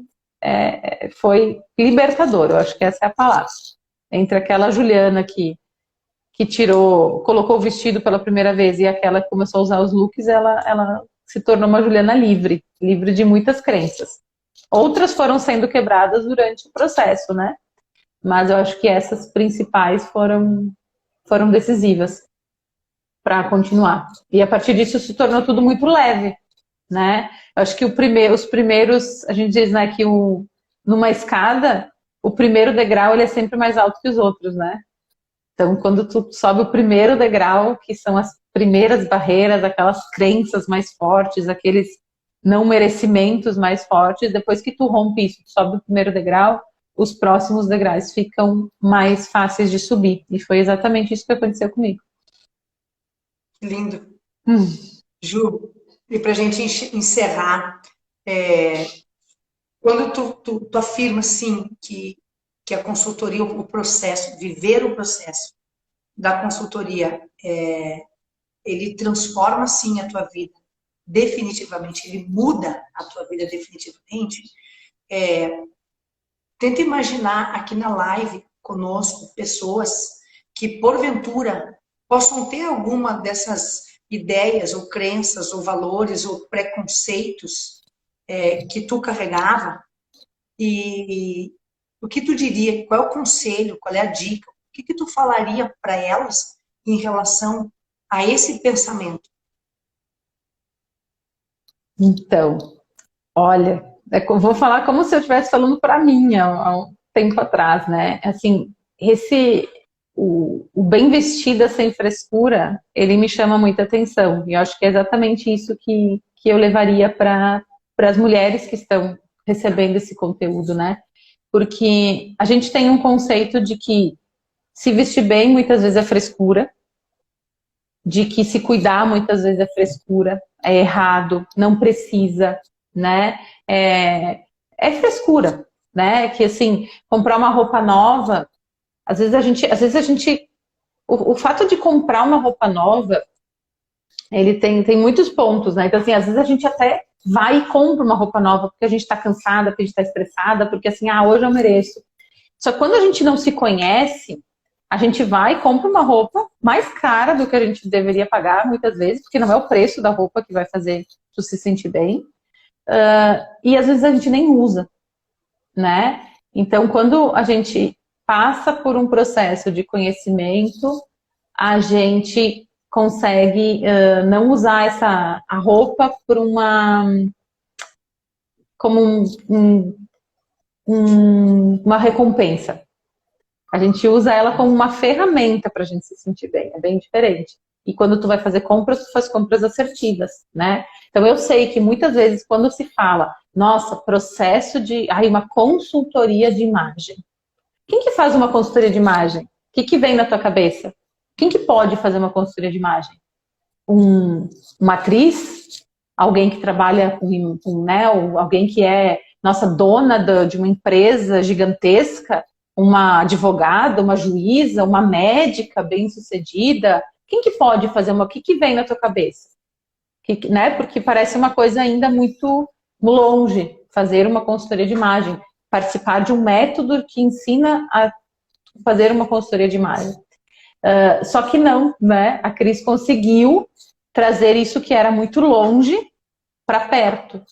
foi libertador, eu acho que essa é a palavra. Entre aquela Juliana que colocou o vestido pela primeira vez e aquela que começou a usar os looks, ela se tornou uma Juliana livre de muitas crenças. Outras foram sendo quebradas durante o processo, né? Mas eu acho que essas principais foram decisivas para continuar. E a partir disso se tornou tudo muito leve, né? Eu acho que os primeiros, a gente diz, né, que numa escada, o primeiro degrau ele é sempre mais alto que os outros, né? Então, quando tu sobe o primeiro degrau, que são as primeiras barreiras, aquelas crenças mais fortes, aqueles não merecimentos mais fortes, depois que tu rompe isso, tu sobe o primeiro degrau, os próximos degraus ficam mais fáceis de subir. E foi exatamente isso que aconteceu comigo. Lindo. Ju, e para a gente encerrar, quando tu afirma, assim, que a consultoria, o processo, viver o processo da consultoria, ele transforma, sim, a tua vida definitivamente, ele muda a tua vida definitivamente, tenta imaginar aqui na live conosco pessoas que, porventura, possam ter alguma dessas ideias ou crenças ou valores ou preconceitos que tu carregava, e o que tu diria, qual é o conselho, qual é a dica, o que tu falaria para elas em relação a esse pensamento? Então, olha, eu vou falar como se eu estivesse falando para mim há um tempo atrás, né? Assim, o bem vestida sem frescura, ele me chama muita atenção. E eu acho que é exatamente isso que eu levaria para as mulheres que estão recebendo esse conteúdo, né? Porque a gente tem um conceito de que se vestir bem muitas vezes é frescura, de que se cuidar muitas vezes é frescura, é errado, não precisa, né? É frescura, né? Que assim, comprar uma roupa nova, às vezes a gente o fato de comprar uma roupa nova, ele tem muitos pontos, né? Então assim, às vezes a gente até vai e compra uma roupa nova porque a gente está cansada, porque a gente está estressada, porque assim, hoje eu mereço. Só que quando a gente não se conhece, a gente vai e compra uma roupa mais cara do que a gente deveria pagar, muitas vezes, porque não é o preço da roupa que vai fazer tu se sentir bem. E às vezes a gente nem usa, né? Então, quando a gente passa por um processo de conhecimento, a gente consegue não usar a roupa como uma recompensa. A gente usa ela como uma ferramenta para a gente se sentir bem, é bem diferente. E quando tu vai fazer compras, tu faz compras assertivas, né? Então eu sei que muitas vezes quando se fala, nossa, processo de uma consultoria de imagem. Quem que faz uma consultoria de imagem? O que vem na tua cabeça? Quem que pode fazer uma consultoria de imagem? Uma atriz? Alguém que trabalha com né? Alguém que é, nossa, dona de uma empresa gigantesca? Uma advogada, uma juíza, uma médica bem-sucedida? Quem que pode fazer o que vem na tua cabeça? Né? Porque parece uma coisa ainda muito longe, fazer uma consultoria de imagem, participar de um método que ensina a fazer uma consultoria de imagem. Só que não, né? A Cris conseguiu trazer isso que era muito longe para perto,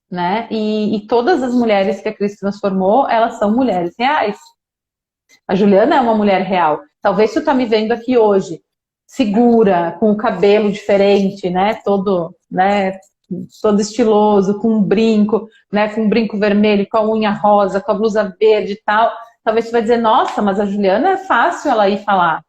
né? E todas as mulheres que a Cris transformou, elas são mulheres reais. A Juliana é uma mulher real. Talvez tu tá me vendo aqui hoje, segura, com o cabelo diferente, né? Todo estiloso, com um brinco, né? Com um brinco vermelho, com a unha rosa, com a blusa verde e tal. Talvez tu vai dizer, nossa, mas a Juliana é fácil ela ir falar.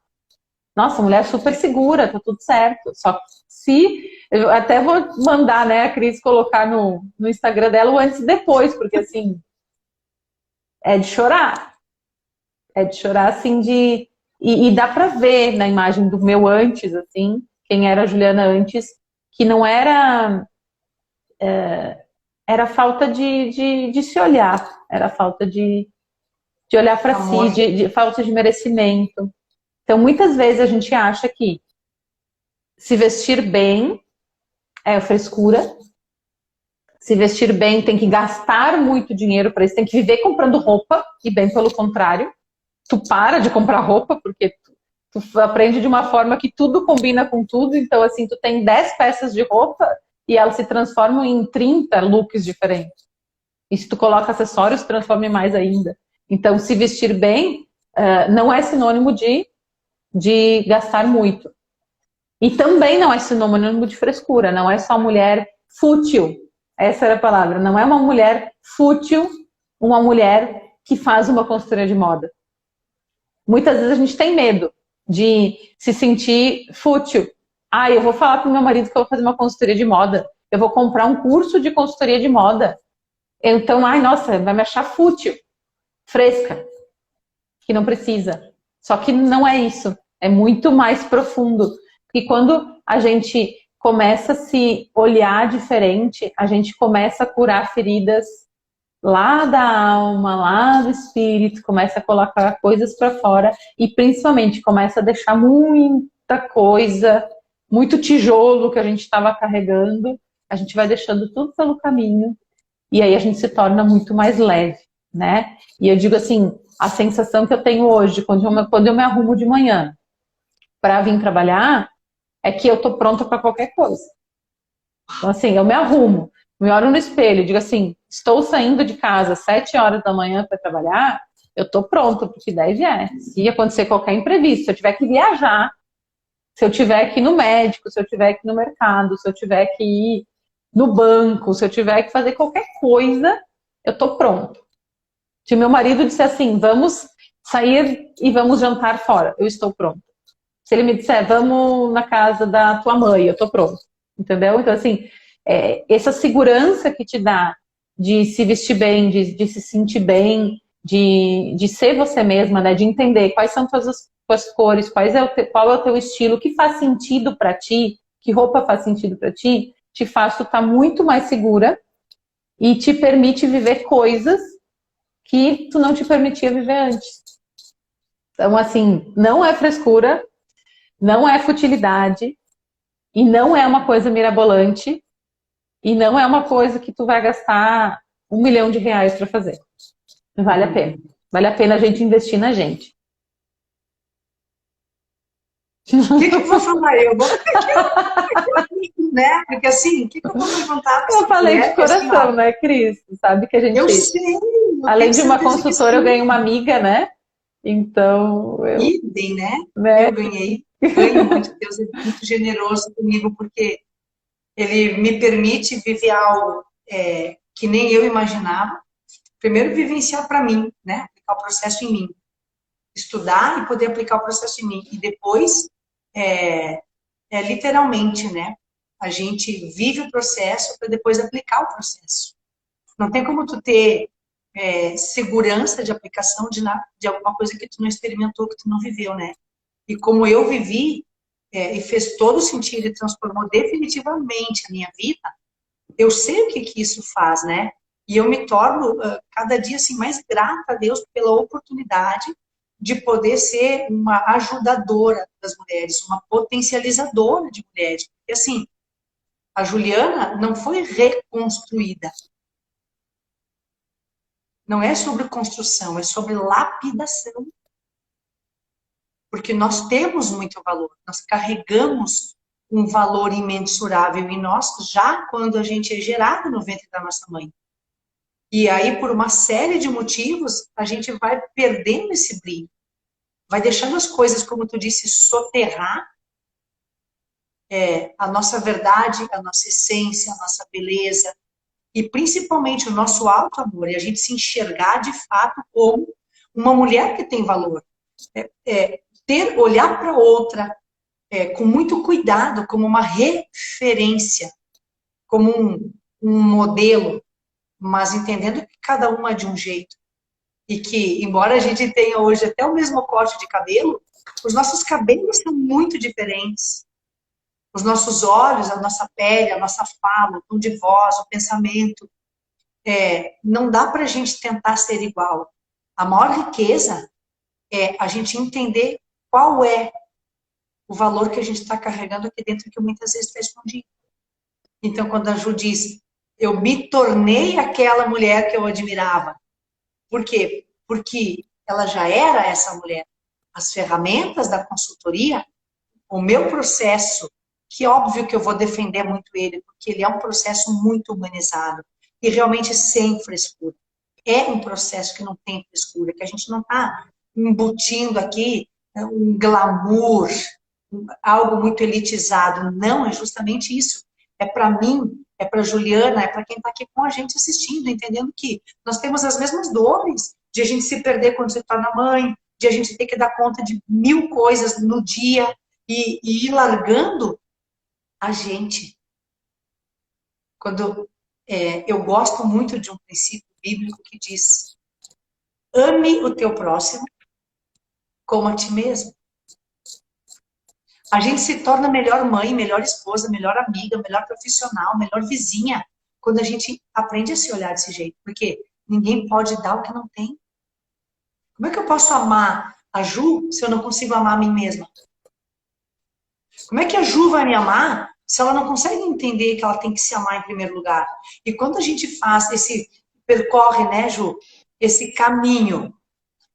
Nossa, mulher super segura, tá tudo certo. Só que eu até vou mandar, né, a Cris colocar no Instagram dela o antes e depois, porque assim, é de chorar. É de chorar, assim, e dá pra ver na imagem do meu antes, assim, quem era a Juliana antes, que não era... era falta de se olhar, era falta de olhar para si, de falta de merecimento. Então, muitas vezes a gente acha que se vestir bem é frescura. Se vestir bem tem que gastar muito dinheiro para isso, tem que viver comprando roupa, e bem pelo contrário. Tu para de comprar roupa, porque tu aprende de uma forma que tudo combina com tudo, então assim, tu tem 10 peças de roupa e elas se transformam em 30 looks diferentes. E se tu coloca acessórios, transforma em mais ainda. Então, se vestir bem não é sinônimo de gastar muito. E também não é sinônimo de frescura, não é só mulher fútil. Essa era a palavra. Não é uma mulher fútil, uma mulher que faz uma consultoria de moda. Muitas vezes a gente tem medo de se sentir fútil. Ah, eu vou falar pro meu marido que eu vou fazer uma consultoria de moda. Eu vou comprar um curso de consultoria de moda. Então, ai, nossa, vai me achar fútil, fresca, que não precisa. Só que não é isso. É muito mais profundo. E quando a gente começa a se olhar diferente, a gente começa a curar feridas lá da alma, lá do espírito, começa a colocar coisas para fora e principalmente começa a deixar muita coisa, muito tijolo que a gente estava carregando, a gente vai deixando tudo pelo caminho e aí a gente se torna muito mais leve, né? E eu digo assim, a sensação que eu tenho hoje, quando eu me arrumo de manhã para vir trabalhar, é que eu tô pronta para qualquer coisa. Então, assim, eu me arrumo, me olho no espelho, digo assim, estou saindo de casa às 7 horas da manhã para trabalhar, eu tô pronta, porque daí vier. Se acontecer qualquer imprevisto, se eu tiver que viajar, se eu tiver que ir no médico, se eu tiver que ir no mercado, se eu tiver que ir no banco, se eu tiver que fazer qualquer coisa, eu tô pronto. Se meu marido disser assim, vamos sair e vamos jantar fora, eu estou pronto. Se ele me disser, vamos na casa da tua mãe, eu tô pronto. Entendeu? Então, assim, essa segurança que te dá de se vestir bem, de se sentir bem, de ser você mesma, né? De entender quais são tuas cores, qual é o teu estilo, o que faz sentido para ti, que roupa faz sentido para ti, te faz tu estar muito mais segura e te permite viver coisas que tu não te permitia viver antes. Então, assim, não é frescura, não é futilidade, e não é uma coisa mirabolante, e não é uma coisa que tu vai gastar R$ 1 milhão para fazer. Vale a pena. Vale a pena a gente investir na gente. O que eu vou falar? Eu vou né? Porque assim, o que eu vou perguntar para Eu falei de coração, assim, né, Cris? Sabe que a gente... Eu sei. Além de uma consultora, eu ganhei uma amiga, né? Então... Idem, né? Eu ganho muito. Deus é muito generoso comigo, porque Ele me permite viver algo que nem eu imaginava. Primeiro, vivenciar para mim, né? Aplicar o processo em mim. Estudar e poder aplicar o processo em mim. E depois, literalmente, né? A gente vive o processo para depois aplicar o processo. Não tem como tu ter segurança de aplicação de alguma coisa que tu não experimentou, que tu não viveu, né? E como eu vivi, e fez todo sentido e transformou definitivamente a minha vida, eu sei o que isso faz, né? E eu me torno cada dia assim, mais grata a Deus pela oportunidade de poder ser uma ajudadora das mulheres, uma potencializadora de mulheres. Porque assim, a Juliana não foi reconstruída. Não é sobre construção, é sobre lapidação. Porque nós temos muito valor, nós carregamos um valor imensurável em nós, já quando a gente é gerado no ventre da nossa mãe. E aí, por uma série de motivos, a gente vai perdendo esse brilho. Vai deixando as coisas, como tu disse, soterrar a nossa verdade, a nossa essência, a nossa beleza, e principalmente o nosso alto amor, e a gente se enxergar de fato como uma mulher que tem valor. Olhar para outra com muito cuidado, como uma referência, como um modelo, mas entendendo que cada uma é de um jeito. E que, embora a gente tenha hoje até o mesmo corte de cabelo, os nossos cabelos são muito diferentes. Os nossos olhos, a nossa pele, a nossa fala, o tom de voz, o pensamento. Não dá para a gente tentar ser igual. A maior riqueza é a gente entender qual é o valor que a gente está carregando aqui dentro, que muitas vezes está escondido. Então, quando a Ju diz, eu me tornei aquela mulher que eu admirava. Por quê? Porque ela já era essa mulher. As ferramentas da consultoria, o meu processo, que óbvio que eu vou defender muito ele, porque ele é um processo muito humanizado e realmente sem frescura. É um processo que não tem frescura, que a gente não está embutindo aqui um glamour, algo muito elitizado. Não, é justamente isso. É para mim, é para Juliana, é para quem está aqui com a gente assistindo, entendendo que nós temos as mesmas dores de a gente se perder quando se torna mãe, de a gente ter que dar conta de 1000 coisas no dia e ir largando a gente. Quando eu gosto muito de um princípio bíblico que diz: ame o teu próximo como a ti mesmo. A gente se torna melhor mãe, melhor esposa, melhor amiga, melhor profissional, melhor vizinha, quando a gente aprende a se olhar desse jeito. Porque ninguém pode dar o que não tem. Como é que eu posso amar a Ju se eu não consigo amar a mim mesma? Como é que a Ju vai me amar se ela não consegue entender que ela tem que se amar em primeiro lugar? E quando a gente percorre, né, Ju, esse caminho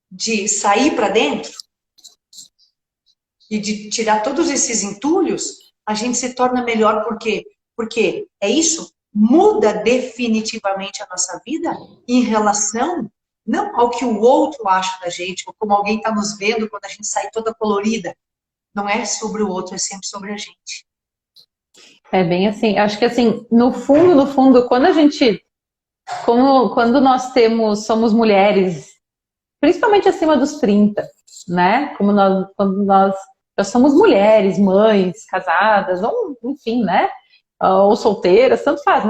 de sair para dentro e de tirar todos esses entulhos, a gente se torna melhor. Por quê? Porque é isso, muda definitivamente a nossa vida em relação não ao que o outro acha da gente, ou como alguém está nos vendo quando a gente sai toda colorida. Não é sobre o outro, é sempre sobre a gente. É bem assim, acho que assim, no fundo, quando nós somos mulheres, principalmente acima dos 30, né? Quando nós já somos mulheres, mães, casadas, ou enfim, né? Ou solteiras, tanto faz,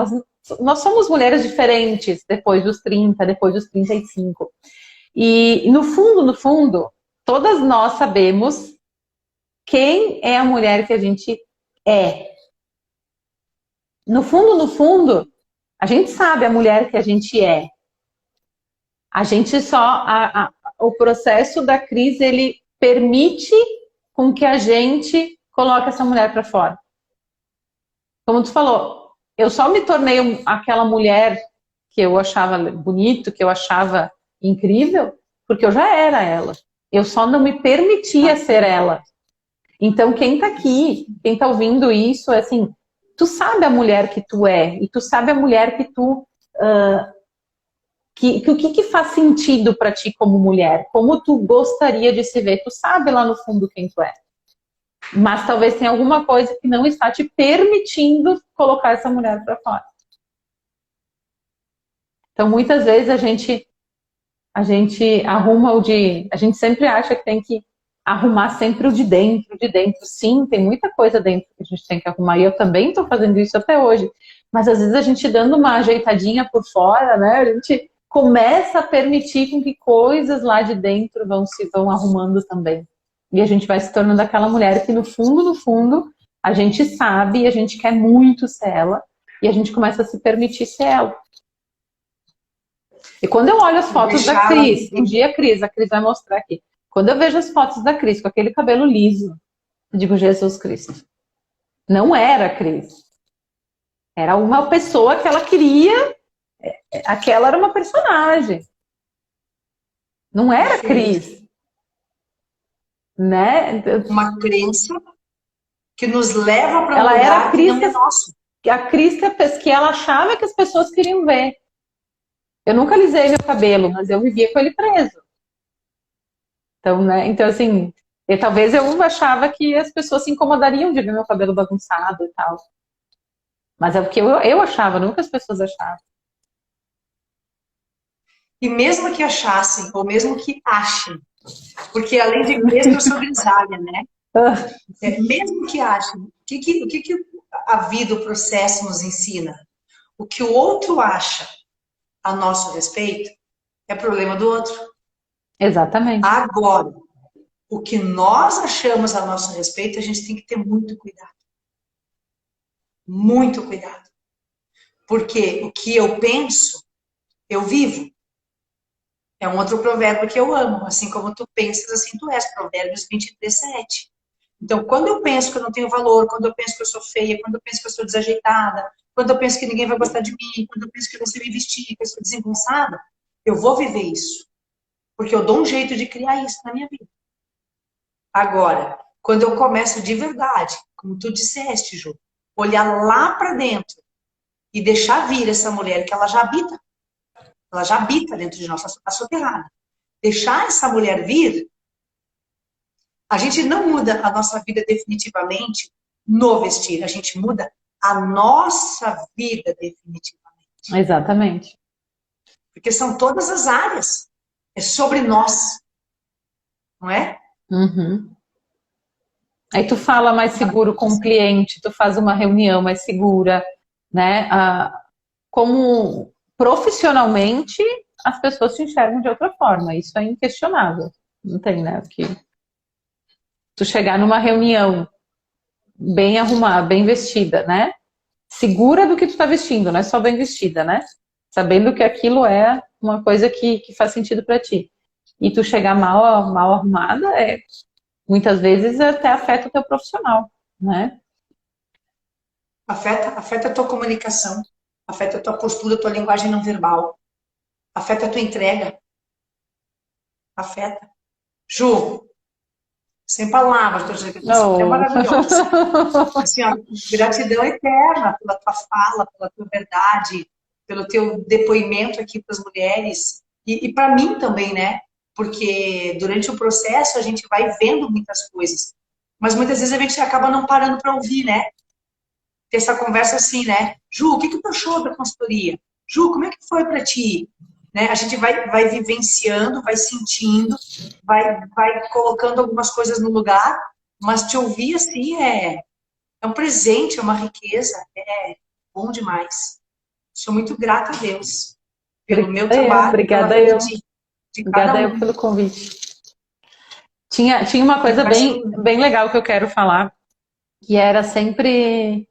nós somos mulheres diferentes depois dos 30, depois dos 35. E no fundo, todas nós sabemos quem é a mulher que a gente é. No fundo, a gente sabe a mulher que a gente é. A gente o processo da crise, ele permite com que a gente coloque essa mulher para fora. Como tu falou, eu só me tornei aquela mulher que eu achava bonito, que eu achava incrível, porque eu já era ela. Eu só não me permitia ser ela. Então, quem tá aqui, quem tá ouvindo isso, é assim, tu sabe a mulher que tu é, e tu sabe a mulher que tu... o que faz sentido para ti como mulher? Como tu gostaria de se ver? Tu sabe lá no fundo quem tu é. Mas talvez tenha alguma coisa que não está te permitindo colocar essa mulher para fora. Então, muitas vezes a gente arruma a gente sempre acha que tem que arrumar sempre o de dentro, de dentro. Sim, tem muita coisa dentro que a gente tem que arrumar. E eu também estou fazendo isso até hoje. Mas às vezes a gente dando uma ajeitadinha por fora, né? A gente começa a permitir com que coisas lá de dentro vão arrumando também. E a gente vai se tornando aquela mulher que no fundo, a gente sabe e a gente quer muito ser ela. E a gente começa a se permitir ser ela. E quando eu olho as fotos da Cris, um dia a Cris vai mostrar aqui. Quando eu vejo as fotos da Cris com aquele cabelo liso, eu digo, Jesus Cristo. Não era a Cris. Era uma pessoa que ela queria. Aquela era uma personagem. Não era a Cris. Né? Uma crença que nos leva para um lugar era a Cris que não é nosso. A Cris que ela achava que as pessoas queriam ver. Eu nunca alisei meu cabelo, mas eu vivia com ele preso. Então, né? Então, assim, talvez eu achava que as pessoas se incomodariam de ver meu cabelo bagunçado e tal. Mas é porque eu achava, nunca as pessoas achavam. E mesmo que achassem, ou mesmo que achem, porque além de mesmo eu sou grisalha, né? Mesmo que achem, o que a vida, o processo nos ensina? O que o outro acha a nosso respeito é problema do outro. Exatamente. Agora, o que nós achamos a nosso respeito, a gente tem que ter muito cuidado. Muito cuidado. Porque o que eu penso, eu vivo. É um outro provérbio que eu amo. Assim como tu pensas, assim tu és. Provérbios 23:7. Então, quando eu penso que eu não tenho valor, quando eu penso que eu sou feia, quando eu penso que eu sou desajeitada, quando eu penso que ninguém vai gostar de mim, quando eu penso que eu não sei me vestir, que eu sou desengonçada, eu vou viver isso. Porque eu dou um jeito de criar isso na minha vida. Agora, quando eu começo de verdade, como tu disseste, Ju, olhar lá para dentro e deixar vir essa mulher que ela já habita dentro de nós, está soterrada. Deixar essa mulher vir, a gente não muda a nossa vida definitivamente no vestir, a gente muda a nossa vida definitivamente. Exatamente. Porque são todas as áreas. É sobre nós. Não é? Uhum. Aí tu fala mais seguro com o cliente, tu faz uma reunião mais segura, né? Como profissionalmente as pessoas te enxergam de outra forma, isso é inquestionável. Não tem, né? Que tu chegar numa reunião bem arrumada, bem vestida, né? Segura do que tu tá vestindo, não é só bem vestida, né? Sabendo que aquilo é uma coisa que faz sentido para ti. E tu chegar mal arrumada, muitas vezes até afeta o teu profissional, né? Afeta a tua comunicação, afeta a tua postura, a tua linguagem não verbal, afeta a tua entrega, afeta. Ju, sem palavras, estou dizendo que você é maravilhosa. Assim, ó, gratidão eterna pela tua fala, pela tua verdade, pelo teu depoimento aqui para as mulheres e para mim também, né? Porque durante o processo a gente vai vendo muitas coisas, mas muitas vezes a gente acaba não parando para ouvir, né? Ter essa conversa assim, né? Ju, o que tu achou da consultoria? Ju, como é que foi para ti? Né? A gente vai vivenciando, vai sentindo, vai colocando algumas coisas no lugar, mas te ouvir assim é um presente, é uma riqueza, é bom demais. Sou muito grata a Deus pelo meu trabalho, obrigada pela vida eu. de cada Obrigada eu pelo convite. Tinha uma coisa bem legal que eu quero falar, que era sempre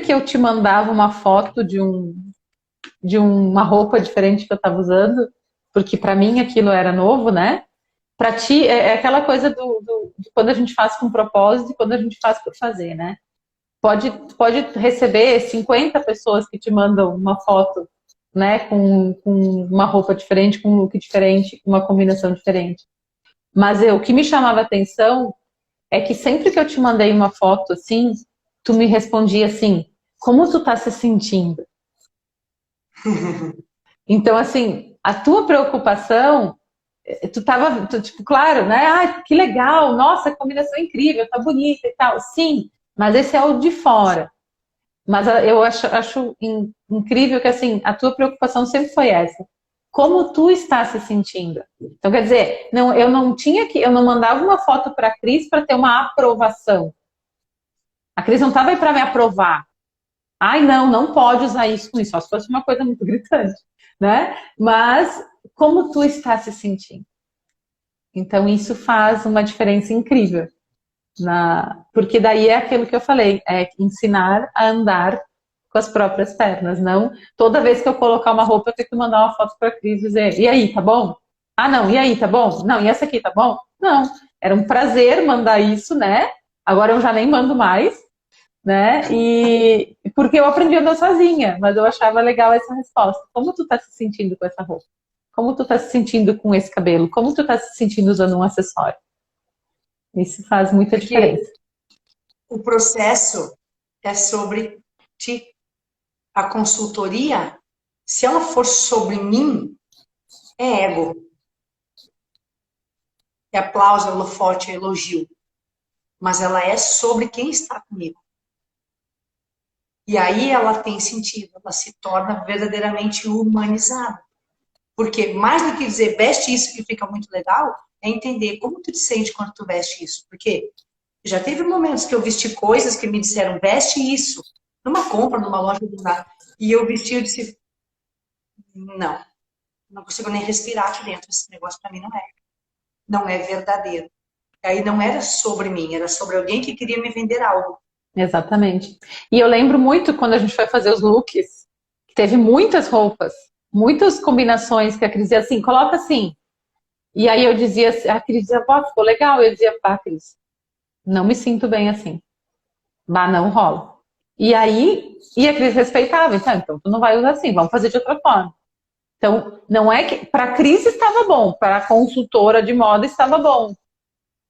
que eu te mandava uma foto de uma roupa diferente que eu estava usando, porque para mim aquilo era novo, né? Para ti é aquela coisa de quando a gente faz com propósito e quando a gente faz por fazer, né? Pode receber 50 pessoas que te mandam uma foto, né, com uma roupa diferente, com um look diferente, com uma combinação diferente. Mas o que me chamava atenção é que sempre que eu te mandei uma foto assim, tu me respondia assim, como tu tá se sentindo? Então, assim, a tua preocupação, tipo, claro, né? Ah, que legal, nossa, combinação incrível, tá bonita e tal. Sim, mas esse é o de fora. Mas eu acho incrível que, assim, a tua preocupação sempre foi essa. Como tu está se sentindo? Então, quer dizer, eu não mandava uma foto para a Cris para ter uma aprovação. A Cris não estava aí para me aprovar. Ai, não pode usar isso com isso, só se fosse uma coisa muito gritante, né? Mas como tu está se sentindo? Então, isso faz uma diferença incrível. Porque daí é aquilo que eu falei, é ensinar a andar com as próprias pernas, não toda vez que eu colocar uma roupa eu tenho que mandar uma foto para a Cris e dizer, e aí, tá bom? Ah, não, e aí, tá bom? Não, e essa aqui, tá bom? Não, era um prazer mandar isso, né? Agora eu já nem mando mais, né? E porque eu aprendi a andar sozinha, mas eu achava legal essa resposta. Como tu tá se sentindo com essa roupa? Como tu tá se sentindo com esse cabelo? Como tu tá se sentindo usando um acessório? Isso faz muita diferença. O processo é sobre ti. A consultoria, se ela for sobre mim, é ego. É aplauso, é holofote, é elogio. Mas ela é sobre quem está comigo. E aí ela tem sentido, ela se torna verdadeiramente humanizada. Porque mais do que dizer veste isso que fica muito legal, é entender como tu te sente quando tu veste isso. Porque já teve momentos que eu vesti coisas que me disseram veste isso, numa compra, numa loja do nada. E eu vesti e disse, não consigo nem respirar aqui dentro, esse negócio para mim não é verdadeiro. Aí não era sobre mim, era sobre alguém que queria me vender algo. Exatamente. E eu lembro muito quando a gente foi fazer os looks, que teve muitas roupas, muitas combinações que a Cris dizia assim, coloca assim. E aí eu dizia, a Cris dizia, pô, ficou legal. Eu dizia, pá, Cris, não me sinto bem assim. Bah, não rola. E aí, e a Cris respeitava, então tu não vai usar assim, vamos fazer de outra forma. Então, não é que para a Cris estava bom, para a consultora de moda estava bom,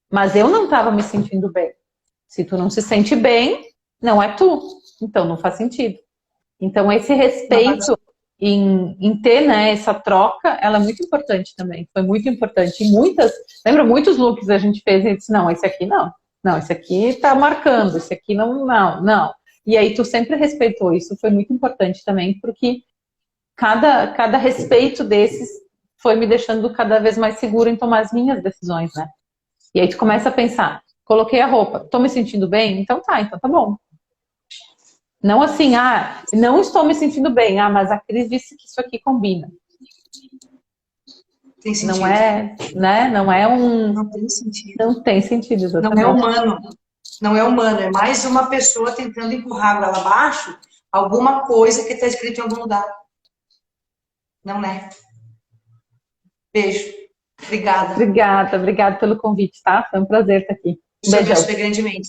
mas eu não estava me sentindo bem. Se tu não se sente bem, não é tu, então não faz sentido. Então, esse respeito em ter, né, essa troca, ela é muito importante também. Foi muito importante. E lembra, muitos looks a gente fez e disse, não, esse aqui não. Não, esse aqui tá marcando, esse aqui não. E aí tu sempre respeitou. Isso foi muito importante também, porque cada respeito desses foi me deixando cada vez mais segura em tomar as minhas decisões, né? E aí tu começa a pensar, coloquei a roupa, tô me sentindo bem? Então tá bom. Não assim, não estou me sentindo bem, mas a Cris disse que isso aqui combina. Tem sentido. Não é, né? Não é um... Não tem sentido. Não tem sentido, exatamente. Não é humano. Não é humano, é mais uma pessoa tentando empurrar ela abaixo alguma coisa que está escrito em algum lugar. Não é. Beijo. Obrigada. Obrigada pelo convite, tá? Foi um prazer estar aqui. Beijão. Beijão. Grandemente.